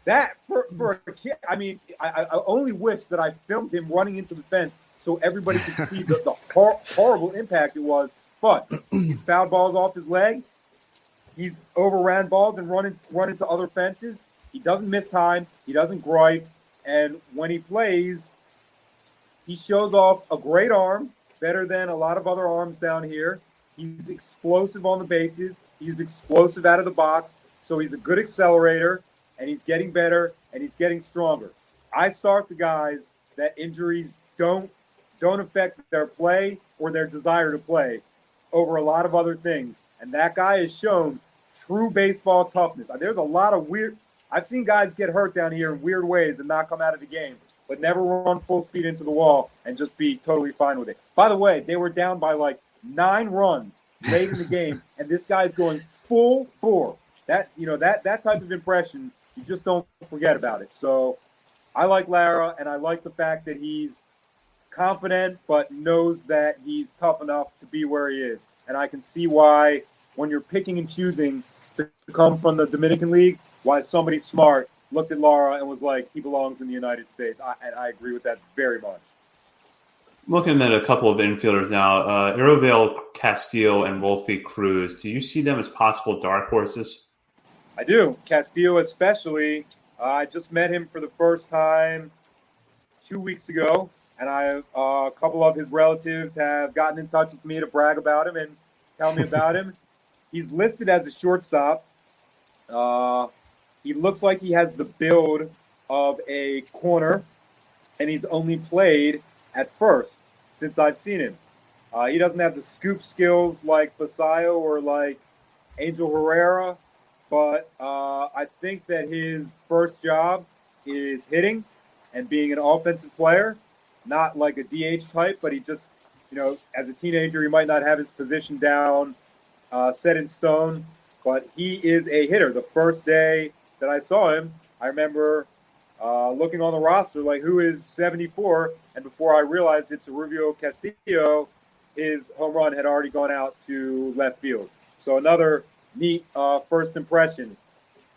that, for a kid, I mean, I only wish that I filmed him running into the fence so everybody could see the horrible impact it was. But he's fouled balls off his leg. He's overran balls and run into other fences. He doesn't miss time. He doesn't gripe. And when he plays, he shows off a great arm, better than a lot of other arms down here. He's explosive on the bases. He's explosive out of the box. So he's a good accelerator, and he's getting better, and he's getting stronger. I start the guys that injuries don't affect their play or their desire to play over a lot of other things. And that guy has shown true baseball toughness. There's a lot of I've seen guys get hurt down here in weird ways and not come out of the game, but never run full speed into the wall and just be totally fine with it. By the way, they were down by like 9 runs late in the game, and this guy's going full bore. That type of impression, you just don't forget about it. So I like Lara, and I like the fact that he's confident but knows that he's tough enough to be where he is. And I can see why, when you're picking and choosing to come from the Dominican League, why somebody smart looked at Lara and was like, he belongs in the United States. And I agree with that very much.
Looking at a couple of infielders now, Aerovale Castillo and Wolfie Cruz, do you see them as possible dark horses?
I do. Castillo especially. I just met him for the first time 2 weeks ago, and a couple of his relatives have gotten in touch with me to brag about him and tell me about him. He's listed as a shortstop. He looks like he has the build of a corner, and he's only played at first since I've seen him. He doesn't have the scoop skills like Basayo or like Angel Herrera, but I think that his first job is hitting and being an offensive player, not like a DH type, but he just, as a teenager, he might not have his position down, set in stone, but he is a hitter. The first day that I saw him, I remember looking on the roster, like, who is 74? And before I realized it's Rubio Castillo, his home run had already gone out to left field. So another neat first impression.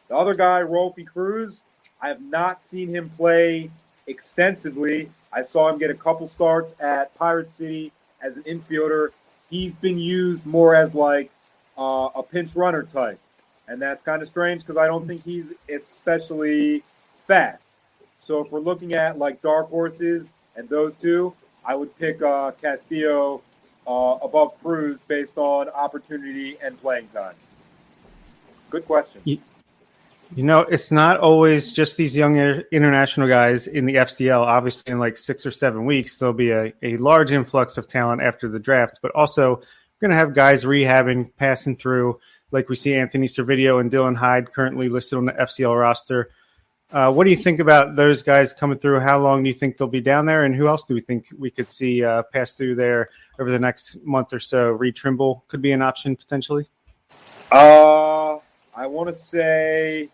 The other guy, Rolfie Cruz, I have not seen him play extensively. I saw him get a couple starts at Pirate City as an infielder. He's been used more as like a pinch runner type. And that's kind of strange because I don't think he's especially fast. So if we're looking at like dark horses and those two, I would pick Castillo above Cruz based on opportunity and playing time. Good question.
It's not always just these young international guys in the FCL. Obviously, in like 6 or 7 weeks, there'll be a large influx of talent after the draft. But also, we're going to have guys rehabbing, passing through, like we see Anthony Servideo and Dylan Hyde currently listed on the FCL roster. What do you think about those guys coming through? How long do you think they'll be down there? And who else do we think we could see pass through there over the next month or so? Reed Trimble could be an option potentially.
I want to say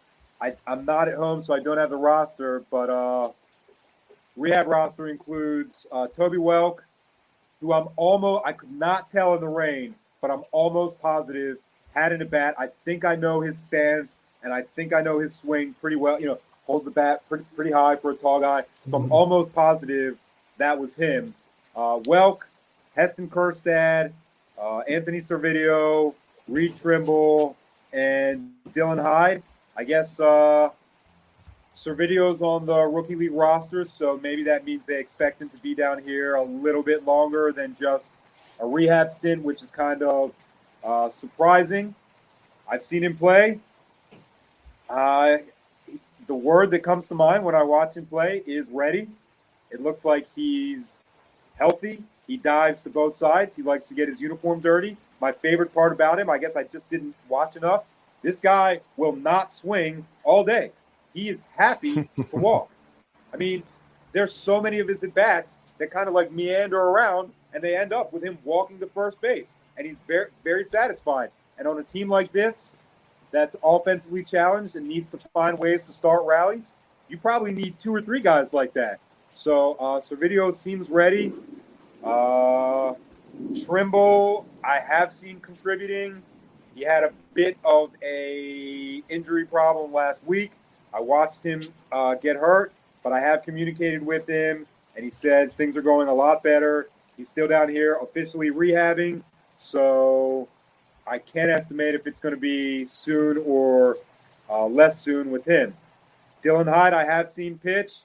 I'm not at home, so I don't have the roster, but rehab roster includes Toby Welk, who I could not tell in the rain, but I'm almost positive had in a bat. I think I know his stance, and I think I know his swing pretty well. Holds the bat pretty high for a tall guy. So I'm almost positive that was him. Welk, Heston Kjerstad, Anthony Servideo, Reed Trimble, and Dylan Hyde. I guess Servidio's on the Rookie League roster, so maybe that means they expect him to be down here a little bit longer than just a rehab stint, which is kind of surprising. I've seen him play. The word that comes to mind when I watch him play is ready. It looks like he's healthy. He dives to both sides. He likes to get his uniform dirty. My favorite part about him, I guess I just didn't watch enough, this guy will not swing all day. He is happy to walk. I mean, there's so many of his at-bats that kind of like meander around, and they end up with him walking to first base. And he's very, very satisfied. And on a team like this that's offensively challenged and needs to find ways to start rallies, you probably need 2 or 3 guys like that. So Servideo seems ready. Trimble, I have seen contributing. He had a bit of a injury problem last week. I watched him get hurt, but I have communicated with him, and he said things are going a lot better. He's still down here officially rehabbing, so I can't estimate if it's going to be soon or less soon with him. Dylan Hyde, I have seen pitch.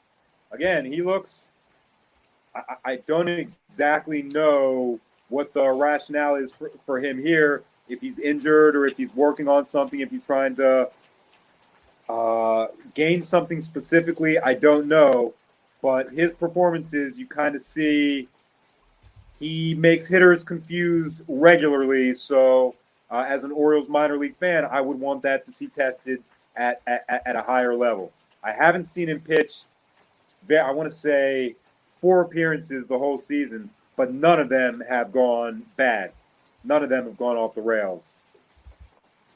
Again, he looks – I don't exactly know what the rationale is for him here, if he's injured or if he's working on something, if he's trying to gain something specifically, I don't know. But his performances, you kind of see he makes hitters confused regularly. So as an Orioles minor league fan, I would want that to see tested at a higher level. I haven't seen him pitch, I want to say, 4 appearances the whole season, but none of them have gone bad. None of them have gone off the rails.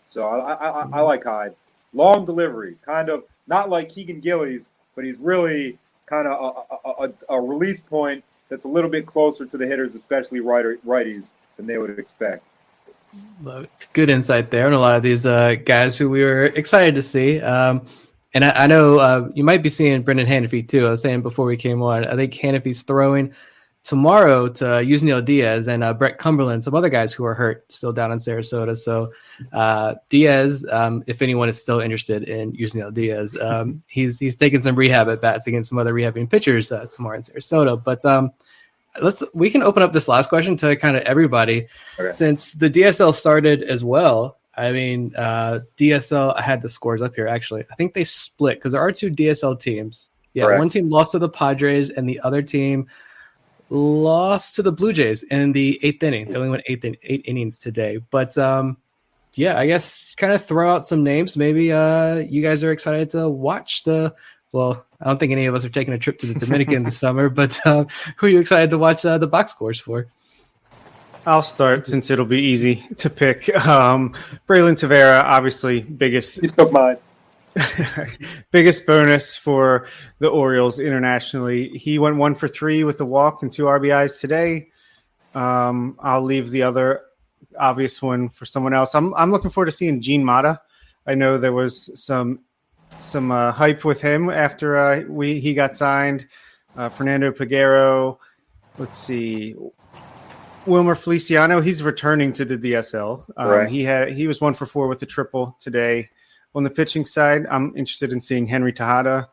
So I like Hyde. Long delivery, kind of not like Keegan Gillies, but he's really kind of a release point that's a little bit closer to the hitters, especially righties, than they would expect.
Good insight there, and a lot of these guys who we were excited to see. And I know you might be seeing Brendan Hanafy too. I was saying before we came on, I think Hanafy's throwing tomorrow to Yusniel Diaz and Brett Cumberland, some other guys who are hurt still down in Sarasota. So Diaz, if anyone is still interested in Yusniel Diaz, he's taking some rehab at bats against some other rehabbing pitchers tomorrow in Sarasota. But we can open up this last question to kind of everybody. Okay. Since the DSL started as well. I mean, DSL, I had the scores up here, actually. I think they split because there are 2 DSL teams. Yeah, correct. One team lost to the Padres and the other team lost to the Blue Jays in the 8th inning. They only went 8 innings today. But, yeah, I guess kind of throw out some names. Maybe you guys are excited to watch well, I don't think any of us are taking a trip to the Dominican this summer, but who are you excited to watch the box scores for?
I'll start since it'll be easy to pick. Braylon Tavera, obviously biggest bonus for the Orioles internationally. He went 1 for 3 with a walk and 2 RBIs today. I'll leave the other obvious one for someone else. I'm looking forward to seeing Gene Mata. I know there was some hype with him after he got signed. Fernando Peguero. Let's see. Wilmer Feliciano, he's returning to the DSL. Right. He was 1 for 4 with a triple today. On the pitching side, I'm interested in seeing Henry Tejada.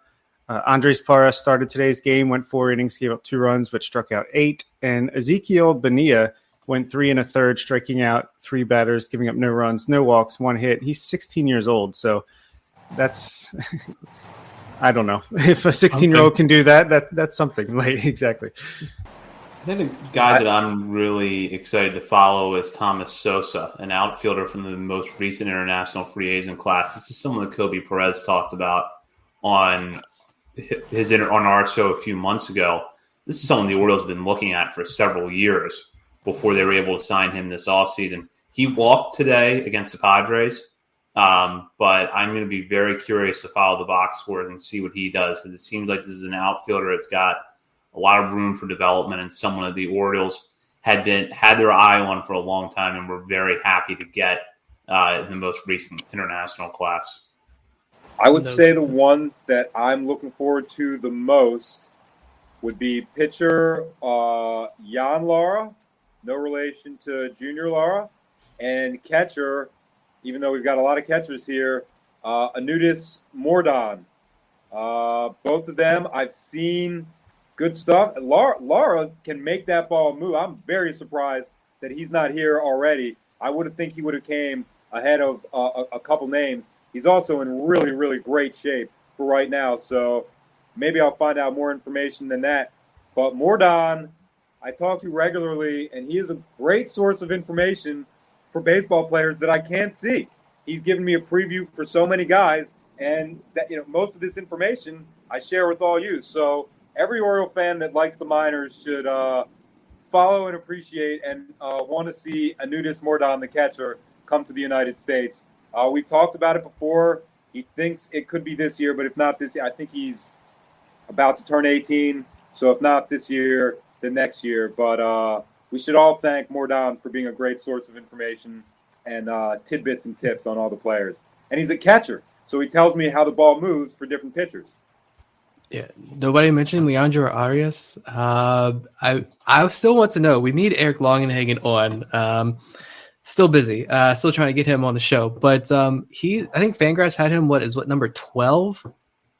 Andres Parra started today's game, went 4 innings, gave up 2 runs, but struck out 8. And Ezekiel Bonilla went 3 1/3, striking out 3 batters, giving up no runs, no walks, 1 hit. He's 16 years old, so that's I don't know if a 16-year-old can do that's something. Like, exactly.
I think the guy that I'm really excited to follow is Thomas Sosa, an outfielder from the most recent international free agent class. This is someone that Kobe Perez talked about on our show a few months ago. This is someone the Orioles have been looking at for several years before they were able to sign him this offseason. He walked today against the Padres, but I'm going to be very curious to follow the box scores and see what he does, because it seems like this is an outfielder that's got a lot of room for development, and someone that the Orioles had their eye on for a long time, and were very happy to get in the most recent international class.
I would say the ones that I'm looking forward to the most would be pitcher Jan Lara, no relation to Junior Lara, and catcher, even though we've got a lot of catchers here, Anudis Mordon. Both of them, I've seen good stuff. Lara can make that ball move. I'm very surprised that he's not here already. I would have think he would have came ahead of a couple names. He's also in really, really great shape for right now. So maybe I'll find out more information than that. But Mordon, I talk to regularly, and he is a great source of information for baseball players that I can't see. He's given me a preview for so many guys, and that most of this information I share with all you. So every Oriole fan that likes the minors should follow and appreciate and want to see Anudis Mordon, the catcher, come to the United States. We've talked about it before. He thinks it could be this year, but if not this year, I think he's about to turn 18. So if not this year, then next year. But we should all thank Mordon for being a great source of information and tidbits and tips on all the players. And he's a catcher, so he tells me how the ball moves for different pitchers.
Yeah, nobody mentioned Leandro Arias. I still want to know. We need Eric Longenhagen on. Still busy. Still trying to get him on the show. But I think Fangraphs had him, number 12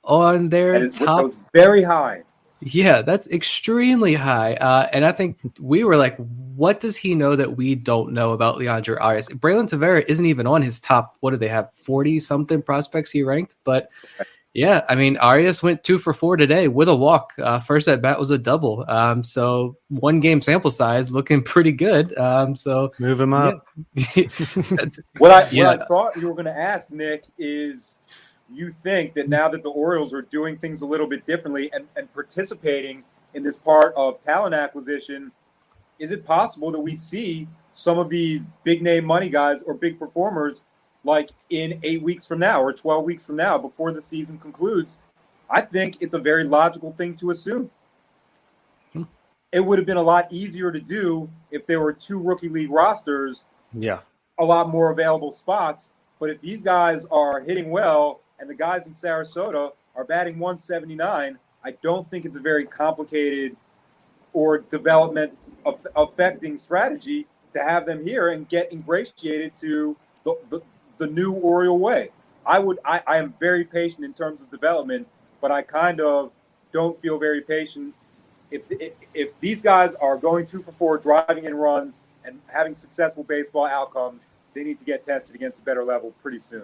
on their top?
That was very high.
Yeah, that's extremely high. And I think we were like, what does he know that we don't know about Leandro Arias? Braylon Tavera isn't even on his top, what do they have, 40-something prospects he ranked? But yeah, I mean, Arias went 2 for 4 today with a walk. First at bat was a double. So 1 game sample size looking pretty good. So
move him up.
Yeah.
What I thought you were going to ask, Nick, is you think that now that the Orioles are doing things a little bit differently and participating in this part of talent acquisition, is it possible that we see some of these big name money guys or big performers like in 8 weeks from now or 12 weeks from now before the season concludes? I think it's a very logical thing to assume. It would have been a lot easier to do if there were 2 rookie league rosters, a lot more available spots. But if these guys are hitting well and the guys in Sarasota are batting 179, I don't think it's a very complicated or development affecting strategy to have them here and get ingratiated to the new Oriole way. I am very patient in terms of development, but I kind of don't feel very patient. If these guys are going 2 for 4, driving in runs and having successful baseball outcomes, they need to get tested against a better level pretty soon.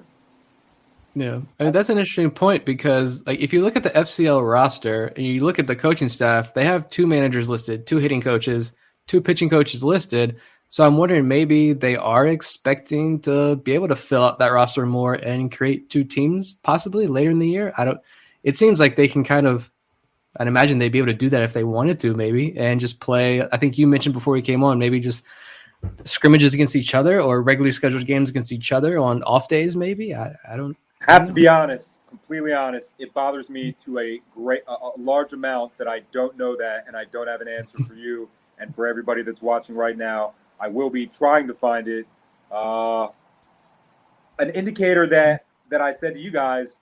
Yeah, I mean, that's an interesting point because if you look at the FCL roster and you look at the coaching staff, they have 2 managers listed, 2 hitting coaches, 2 pitching coaches listed. So I'm wondering maybe they are expecting to be able to fill out that roster more and create 2 teams possibly later in the year. It seems like they can I'd imagine they'd be able to do that if they wanted to maybe and just play. I think you mentioned before we came on, maybe just scrimmages against each other or regularly scheduled games against each other on off days. Maybe I don't
have to be honest, completely honest. It bothers me to a large amount that I don't know that, and I don't have an answer for you and for everybody that's watching right now. I will be trying to find it. An indicator that I said to you guys,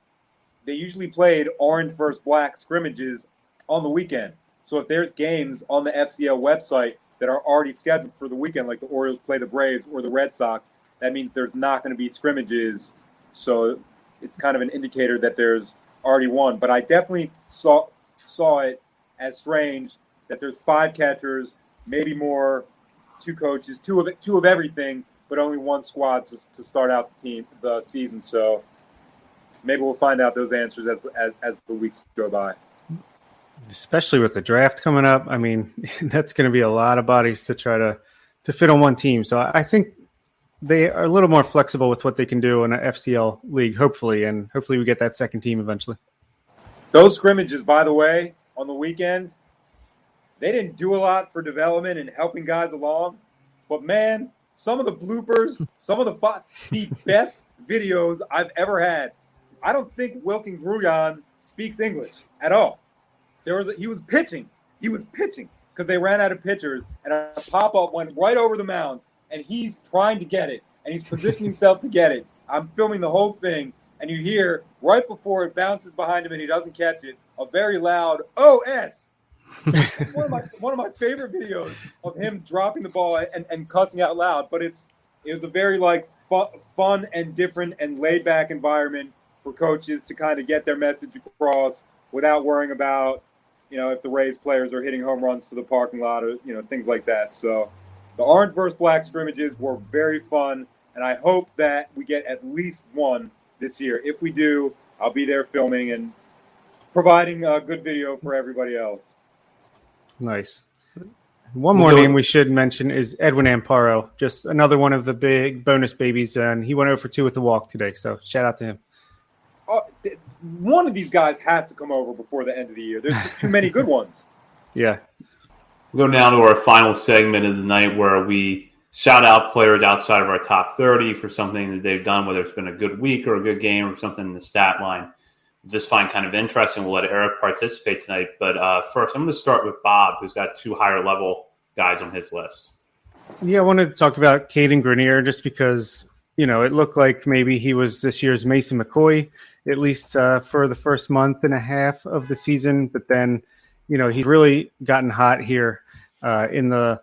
they usually played orange versus black scrimmages on the weekend. So if there's games on the FCL website that are already scheduled for the weekend, like the Orioles play the Braves or the Red Sox, that means there's not going to be scrimmages. So it's kind of an indicator that there's already one. But I definitely saw it as strange that there's 5 catchers, maybe more, 2 coaches, two of everything, but only 1 squad to start out the season. So maybe we'll find out those answers as the weeks go by.
Especially with the draft coming up. I mean, that's going to be a lot of bodies to try to fit on one team. So I think they are a little more flexible with what they can do in an FCL league, hopefully, and hopefully we get that second team eventually.
Those scrimmages, by the way, on the weekend, they didn't do a lot for development and helping guys along. But, man, some of the bloopers, some of the best videos I've ever had. I don't think Wilkin Gruyan speaks English at all. He was pitching. He was pitching because they ran out of pitchers, and a pop-up went right over the mound, and he's trying to get it, and he's positioning himself to get it. I'm filming the whole thing, and you hear right before it bounces behind him and he doesn't catch it, a very loud OS. one of my favorite videos of him dropping the ball and cussing out loud, but it was a very fun and different and laid back environment for coaches to kind of get their message across without worrying about, if the Rays players are hitting home runs to the parking lot or, things like that. So the orange versus black scrimmages were very fun, and I hope that we get at least one this year. If we do, I'll be there filming and providing a good video for everybody else.
Nice. One more name we should mention is Edwin Amparo, just another one of the big bonus babies, and he went 0 for 2 with the walk today, so shout out to him.
One of these guys has to come over before the end of the year. There's too many good ones.
Yeah.
We'll go down to our final segment of the night where we shout out players outside of our top 30 for something that they've done, whether it's been a good week or a good game or something in the stat line. Just find kind of interesting. We'll let Eric participate tonight. But first, I'm going to start with Bob, who's got 2 higher-level guys on his list.
Yeah, I wanted to talk about Caden Grenier just because, it looked like maybe he was this year's Mason McCoy, at least for the first month and a half of the season. But then, he's really gotten hot here in the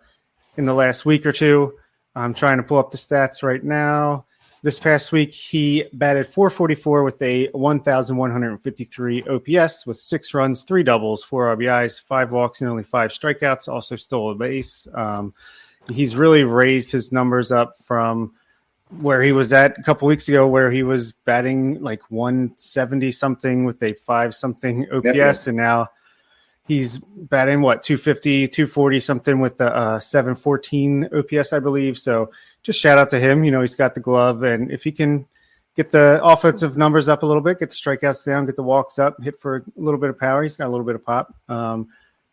last week or two. I'm trying to pull up the stats right now. This past week, he batted .444 with a 1,153 OPS with 6 runs, 3 doubles, 4 RBIs, 5 walks, and only 5 strikeouts. Also stole a base. He's really raised his numbers up from where he was at a couple weeks ago, where he was batting like 170-something with a 5-something OPS, and now he's batting, 250, 240-something with a 714 OPS, I believe. So just shout out to him. He's got the glove, and if he can get the offensive numbers up a little bit, get the strikeouts down, get the walks up, hit for a little bit of power, he's got a little bit of pop.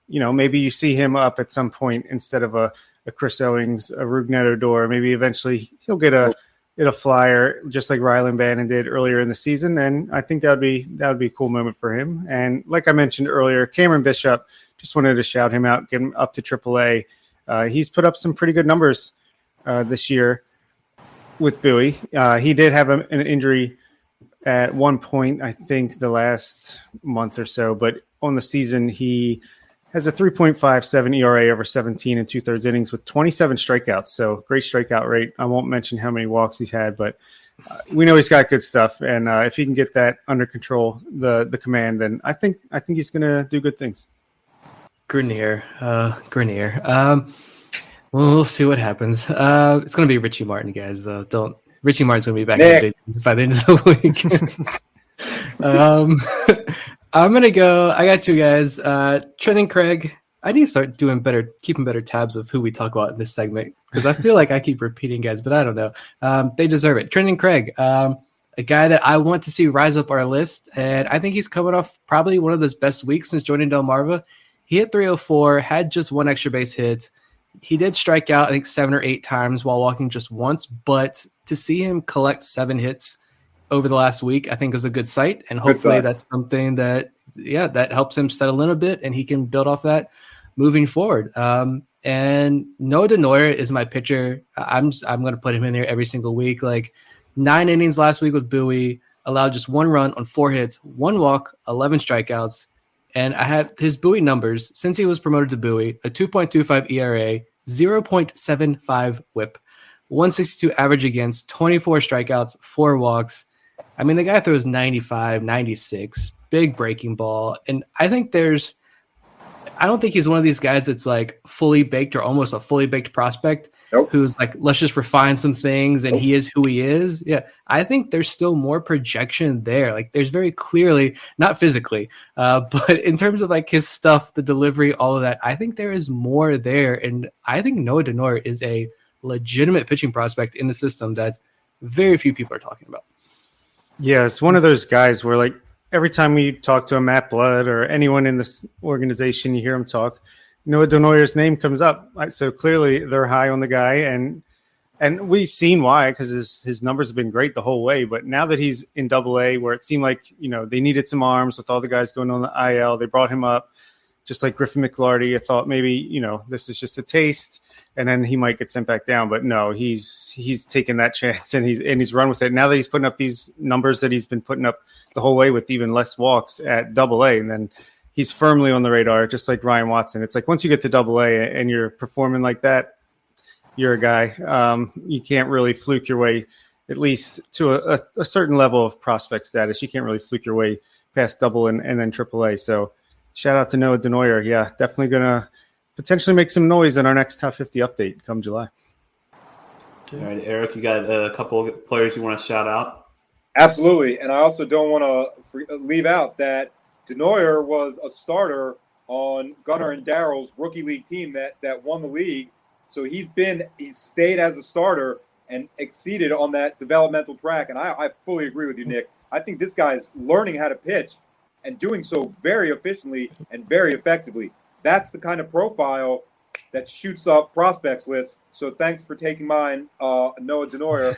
Maybe you see him up at some point instead of a Chris Owings, a Rougned Odor. Maybe eventually he'll get a flyer just like Rylan Bannon did earlier in the season, and I think that would be a cool moment for him. And like I mentioned earlier, Cameron Bishop, just wanted to shout him out, get him up to AAA. He's put up some pretty good numbers this year with Bowie. He did have an injury at one point, I think the last month or so, but on the season he has a 3.57 ERA over 17 and 2/3 innings with 27 strikeouts. So great strikeout rate. I won't mention how many walks he's had, but we know he's got good stuff. And if he can get that under control, the command, then I think he's going to do good things.
Grenier. We'll see what happens. It's going to be Richie Martin, guys, though. Richie Martin's going to be back by the end of the week. I'm going to go. I got 2 guys. Trent and Craig. I need to start keeping better tabs of who we talk about in this segment, because I feel like I keep repeating guys, but I don't know. They deserve it. Trent and Craig, a guy that I want to see rise up our list, and I think he's coming off probably one of his best weeks since joining Delmarva. He hit 304, had just 1 extra base hit. He did strike out, I think, 7 or 8 times while walking just once, but to see him collect 7 hits over the last week, I think is a good sight. And hopefully that's something that helps him settle in a bit and he can build off that moving forward. And Noah Denoyer is my pitcher. I'm going to put him in here every single week. Like 9 innings last week with Bowie, allowed just 1 run on 4 hits, 1 walk, 11 strikeouts. And I have his Bowie numbers since he was promoted to Bowie: a 2.25 ERA, 0.75 whip, 162 average against, 24 strikeouts, 4 walks. I mean, the guy throws 95, 96, big breaking ball. And I don't think he's one of these guys that's like fully baked or almost a fully baked prospect who's like, let's just refine some things and he is who he is. Yeah. I think there's still more projection there. Like there's very clearly, not physically, but in terms of like his stuff, the delivery, all of that, I think there is more there. And I think Noah Denoyer is a legitimate pitching prospect in the system that very few people are talking about.
Yeah, it's one of those guys where like every time we talk to a Matt Blood or anyone in this organization, you hear him talk, Noah Denoyer's name comes up. So clearly they're high on the guy, and we've seen why, because his numbers have been great the whole way. But now that he's in AA, where it seemed like they needed some arms with all the guys going on the IL, they brought him up. just like Griffin McLarty, I thought maybe, this is just a taste and then he might get sent back down. But no, he's taken that chance and he's run with it. Now that he's putting up these numbers that he's been putting up the whole way with even less walks at AA, and then he's firmly on the radar, just like Ryan Watson. It's like once you get to AA and you're performing like that, you're a guy. You can't really fluke your way, at least to a certain level of prospect status. You can't really fluke your way past double and then AAA. So shout out to Noah Denoyer. Yeah, definitely going to potentially make some noise in our next top 50 update come July.
All right, Eric, you got a couple of players you want to shout out?
Absolutely. And I also don't want to leave out that Denoyer was a starter on Gunnar and Darrell's rookie league team that won the league. So he's stayed as a starter and exceeded on that developmental track. And I fully agree with you, Nick. I think this guy's learning how to pitch and doing so very efficiently and very effectively. That's the kind of profile that shoots up prospects lists. So thanks for taking mine, Noah Denoyer.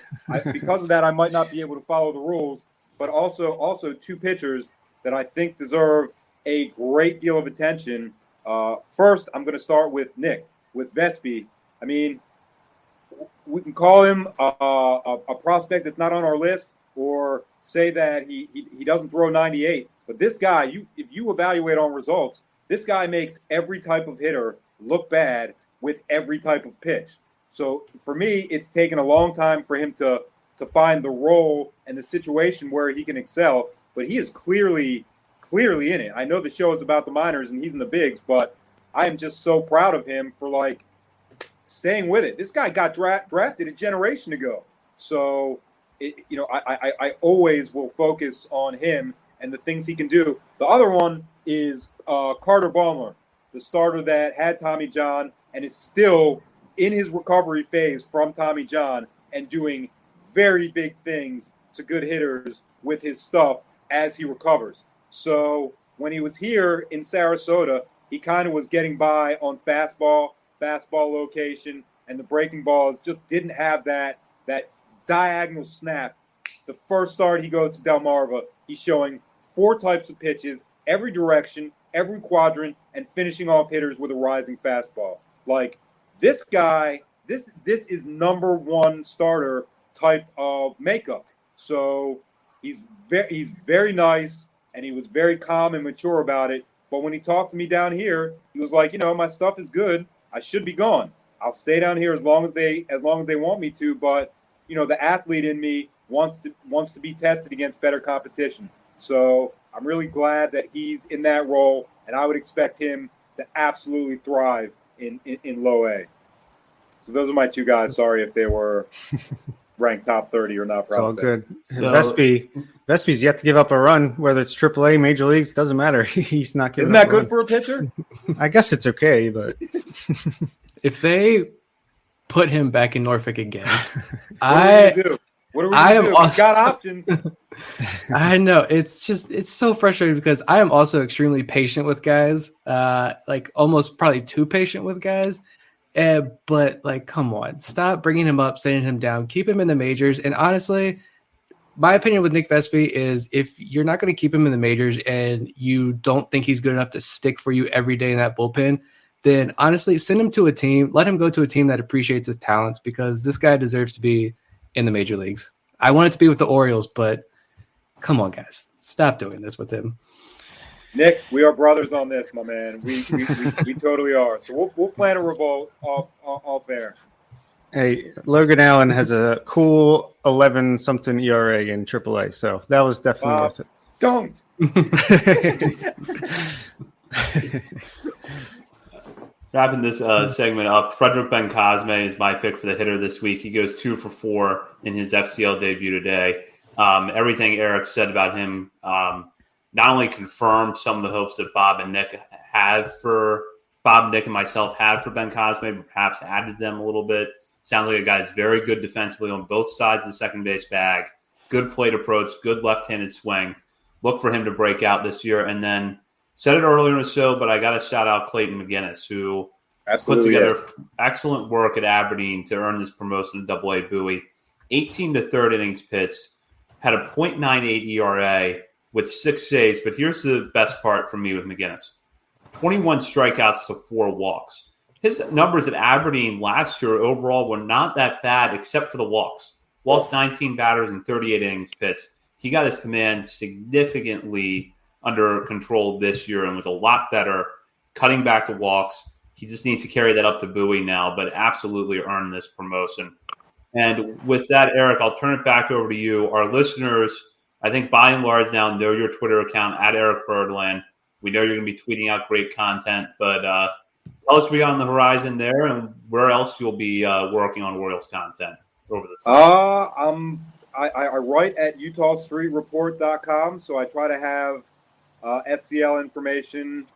Because of that, I might not be able to follow the rules, but also two pitchers that I think deserve a great deal of attention. First, I'm going to start with Nick, with Vespi. I mean, we can call him a prospect that's not on our list or say that he doesn't throw 98. But this guy, if you evaluate on results, this guy makes every type of hitter look bad with every type of pitch. So for me, it's taken a long time for him to find the role and the situation where he can excel. But he is clearly in it. I know the show is about the minors and he's in the bigs, but I am just so proud of him for staying with it. This guy got drafted a generation ago. So, I always will focus on him and the things he can do. The other one is Carter Baumler, the starter that had Tommy John and is still in his recovery phase from Tommy John and doing very big things to good hitters with his stuff as he recovers. So when he was here in Sarasota, he kind of was getting by on fastball location, and the breaking balls just didn't have that diagonal snap. The first start he goes to Delmarva, he's showing 4 types of pitches, every direction, every quadrant, and finishing off hitters with a rising fastball. This guy, this is number one starter type of makeup. So he's very nice, and he was very calm and mature about it. But when he talked to me down here, he was like, my stuff is good. I should be gone. I'll stay down here as long as they want me to. But the athlete in me wants to be tested against better competition. So I'm really glad that he's in that role, and I would expect him to absolutely thrive in low A. So those are my two guys. Sorry if they were ranked top 30 or not.
It's all good. Vespi's yet to give up a run, whether it's AAA, Major Leagues, doesn't matter. He's not giving.
Isn't that good for a pitcher?
I guess it's okay, but
if they put him back in Norfolk again,
what are we gonna do? We've got options.
I know it's so frustrating because I am also extremely patient with guys, almost probably too patient with guys. But come on, stop bringing him up, sending him down, keep him in the majors. And honestly, my opinion with Nick Vespi is if you're not going to keep him in the majors and you don't think he's good enough to stick for you every day in that bullpen, then honestly, send him to a team, let him go to a team that appreciates his talents, because this guy deserves to be in the major leagues. I want it to be with the Orioles, but come on, guys, stop doing this with him.
Nick, we are brothers on this, my man. We totally are. So we'll plan a revolt off air.
Hey, Logan Allen has a cool 11-something ERA in AAA, so that was definitely worth it.
Don't.
Wrapping this segment up, Frederick Bencosme is my pick for the hitter this week. He goes 2 for 4 in his FCL debut today. Everything Eric said about him not only confirmed some of the hopes that Bob, Nick, and myself had for Bencosme, but perhaps added them a little bit. Sounds like a guy that's very good defensively on both sides of the second base bag. Good plate approach, good left-handed swing. Look for him to break out this year. And then, said it earlier in the show, but I got to shout out Clayton McGinnis, who put together excellent work at Aberdeen to earn this promotion to AA Bowie. 18 to third innings pitched, had a .98 ERA with 6 saves. But here's the best part for me with McGinnis. 21 strikeouts to 4 walks. His numbers at Aberdeen last year overall were not that bad except for the walks. Walked 19 batters in 38 innings pitched. He got his command significantly under control this year and was a lot better cutting back the walks. He just needs to carry that up to Bowie now, but absolutely earned this promotion. And with that, Eric, I'll turn it back over to you. Our listeners, I think by and large now know your Twitter account at Eric Birdland. We know you're going to be tweeting out great content, but tell us what we got on the horizon there and where else you'll be working on Orioles content over this.
I write at UtahStreetReport.com, so I try to have FCL information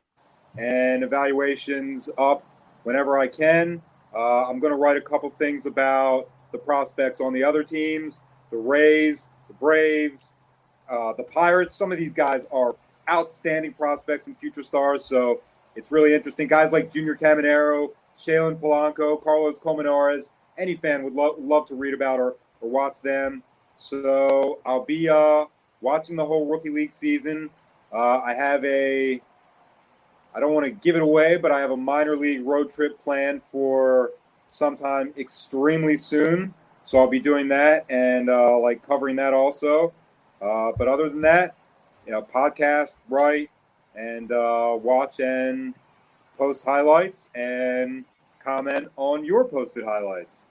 and evaluations up whenever I can. I'm going to write a couple things about the prospects on the other teams, the Rays, the Braves, the Pirates. Some of these guys are outstanding prospects and future stars, so it's really interesting. Guys like Junior Caminero, Shailen Polanco, Carlos Colmenares, any fan would love to read about or watch them. So I'll be watching the whole Rookie League season. I don't want to give it away, but I have a minor league road trip planned for sometime extremely soon. So I'll be doing that and covering that also. But other than that, podcast, write, and watch and post highlights and comment on your posted highlights.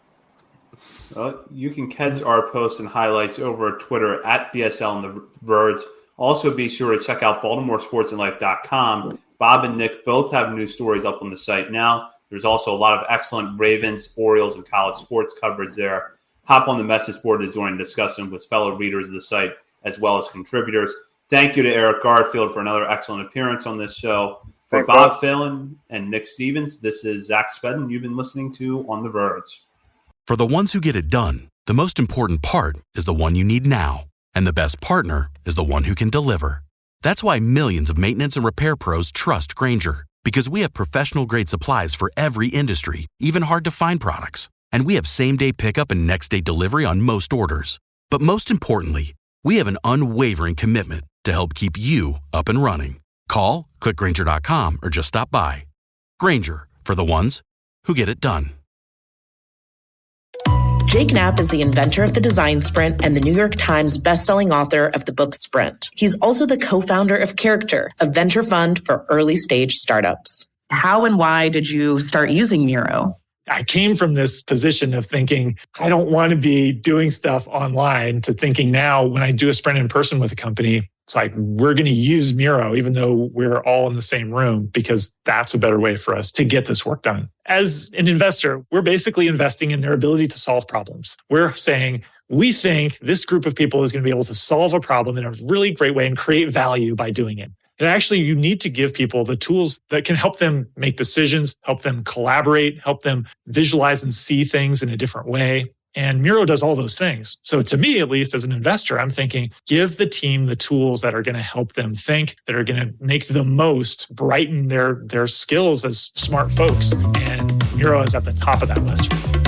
You can catch our posts and highlights over at Twitter at BSL and the Verge. Also, be sure to check out BaltimoreSportsAndLife.com. Bob and Nick both have new stories up on the site now. There's also a lot of excellent Ravens, Orioles, and college sports coverage there. Hop on the message board to join discussion with fellow readers of the site as well as contributors. Thank you to Eric Garfield for another excellent appearance on this show. For
Thanks,
Bob
guys.
Phelan and Nick Stevens, this is Zach Spedden. You've been listening to On the Verge.
For the ones who get it done, the most important part is the one you need now. And the best partner is the one who can deliver. That's why millions of maintenance and repair pros trust Grainger, because we have professional-grade supplies for every industry, even hard-to-find products. And we have same-day pickup and next-day delivery on most orders. But most importantly, we have an unwavering commitment to help keep you up and running. Call, click Grainger.com, or just stop by. Grainger, for the ones who get it done.
Jake Knapp is the inventor of the design sprint and the New York Times bestselling author of the book Sprint. He's also the co-founder of Character, a venture fund for early stage startups. How and why did you start using Miro?
I came from this position of thinking, I don't want to be doing stuff online, to thinking now when I do a sprint in person with a company, it's like, we're going to use Miro, even though we're all in the same room, because that's a better way for us to get this work done. As an investor, we're basically investing in their ability to solve problems. We're saying, we think this group of people is going to be able to solve a problem in a really great way and create value by doing it. And actually, you need to give people the tools that can help them make decisions, help them collaborate, help them visualize and see things in a different way. And Miro does all those things. So to me, at least as an investor, I'm thinking, give the team the tools that are going to help them think, that are going to make the most, brighten their skills as smart folks. And Miro is at the top of that list for me.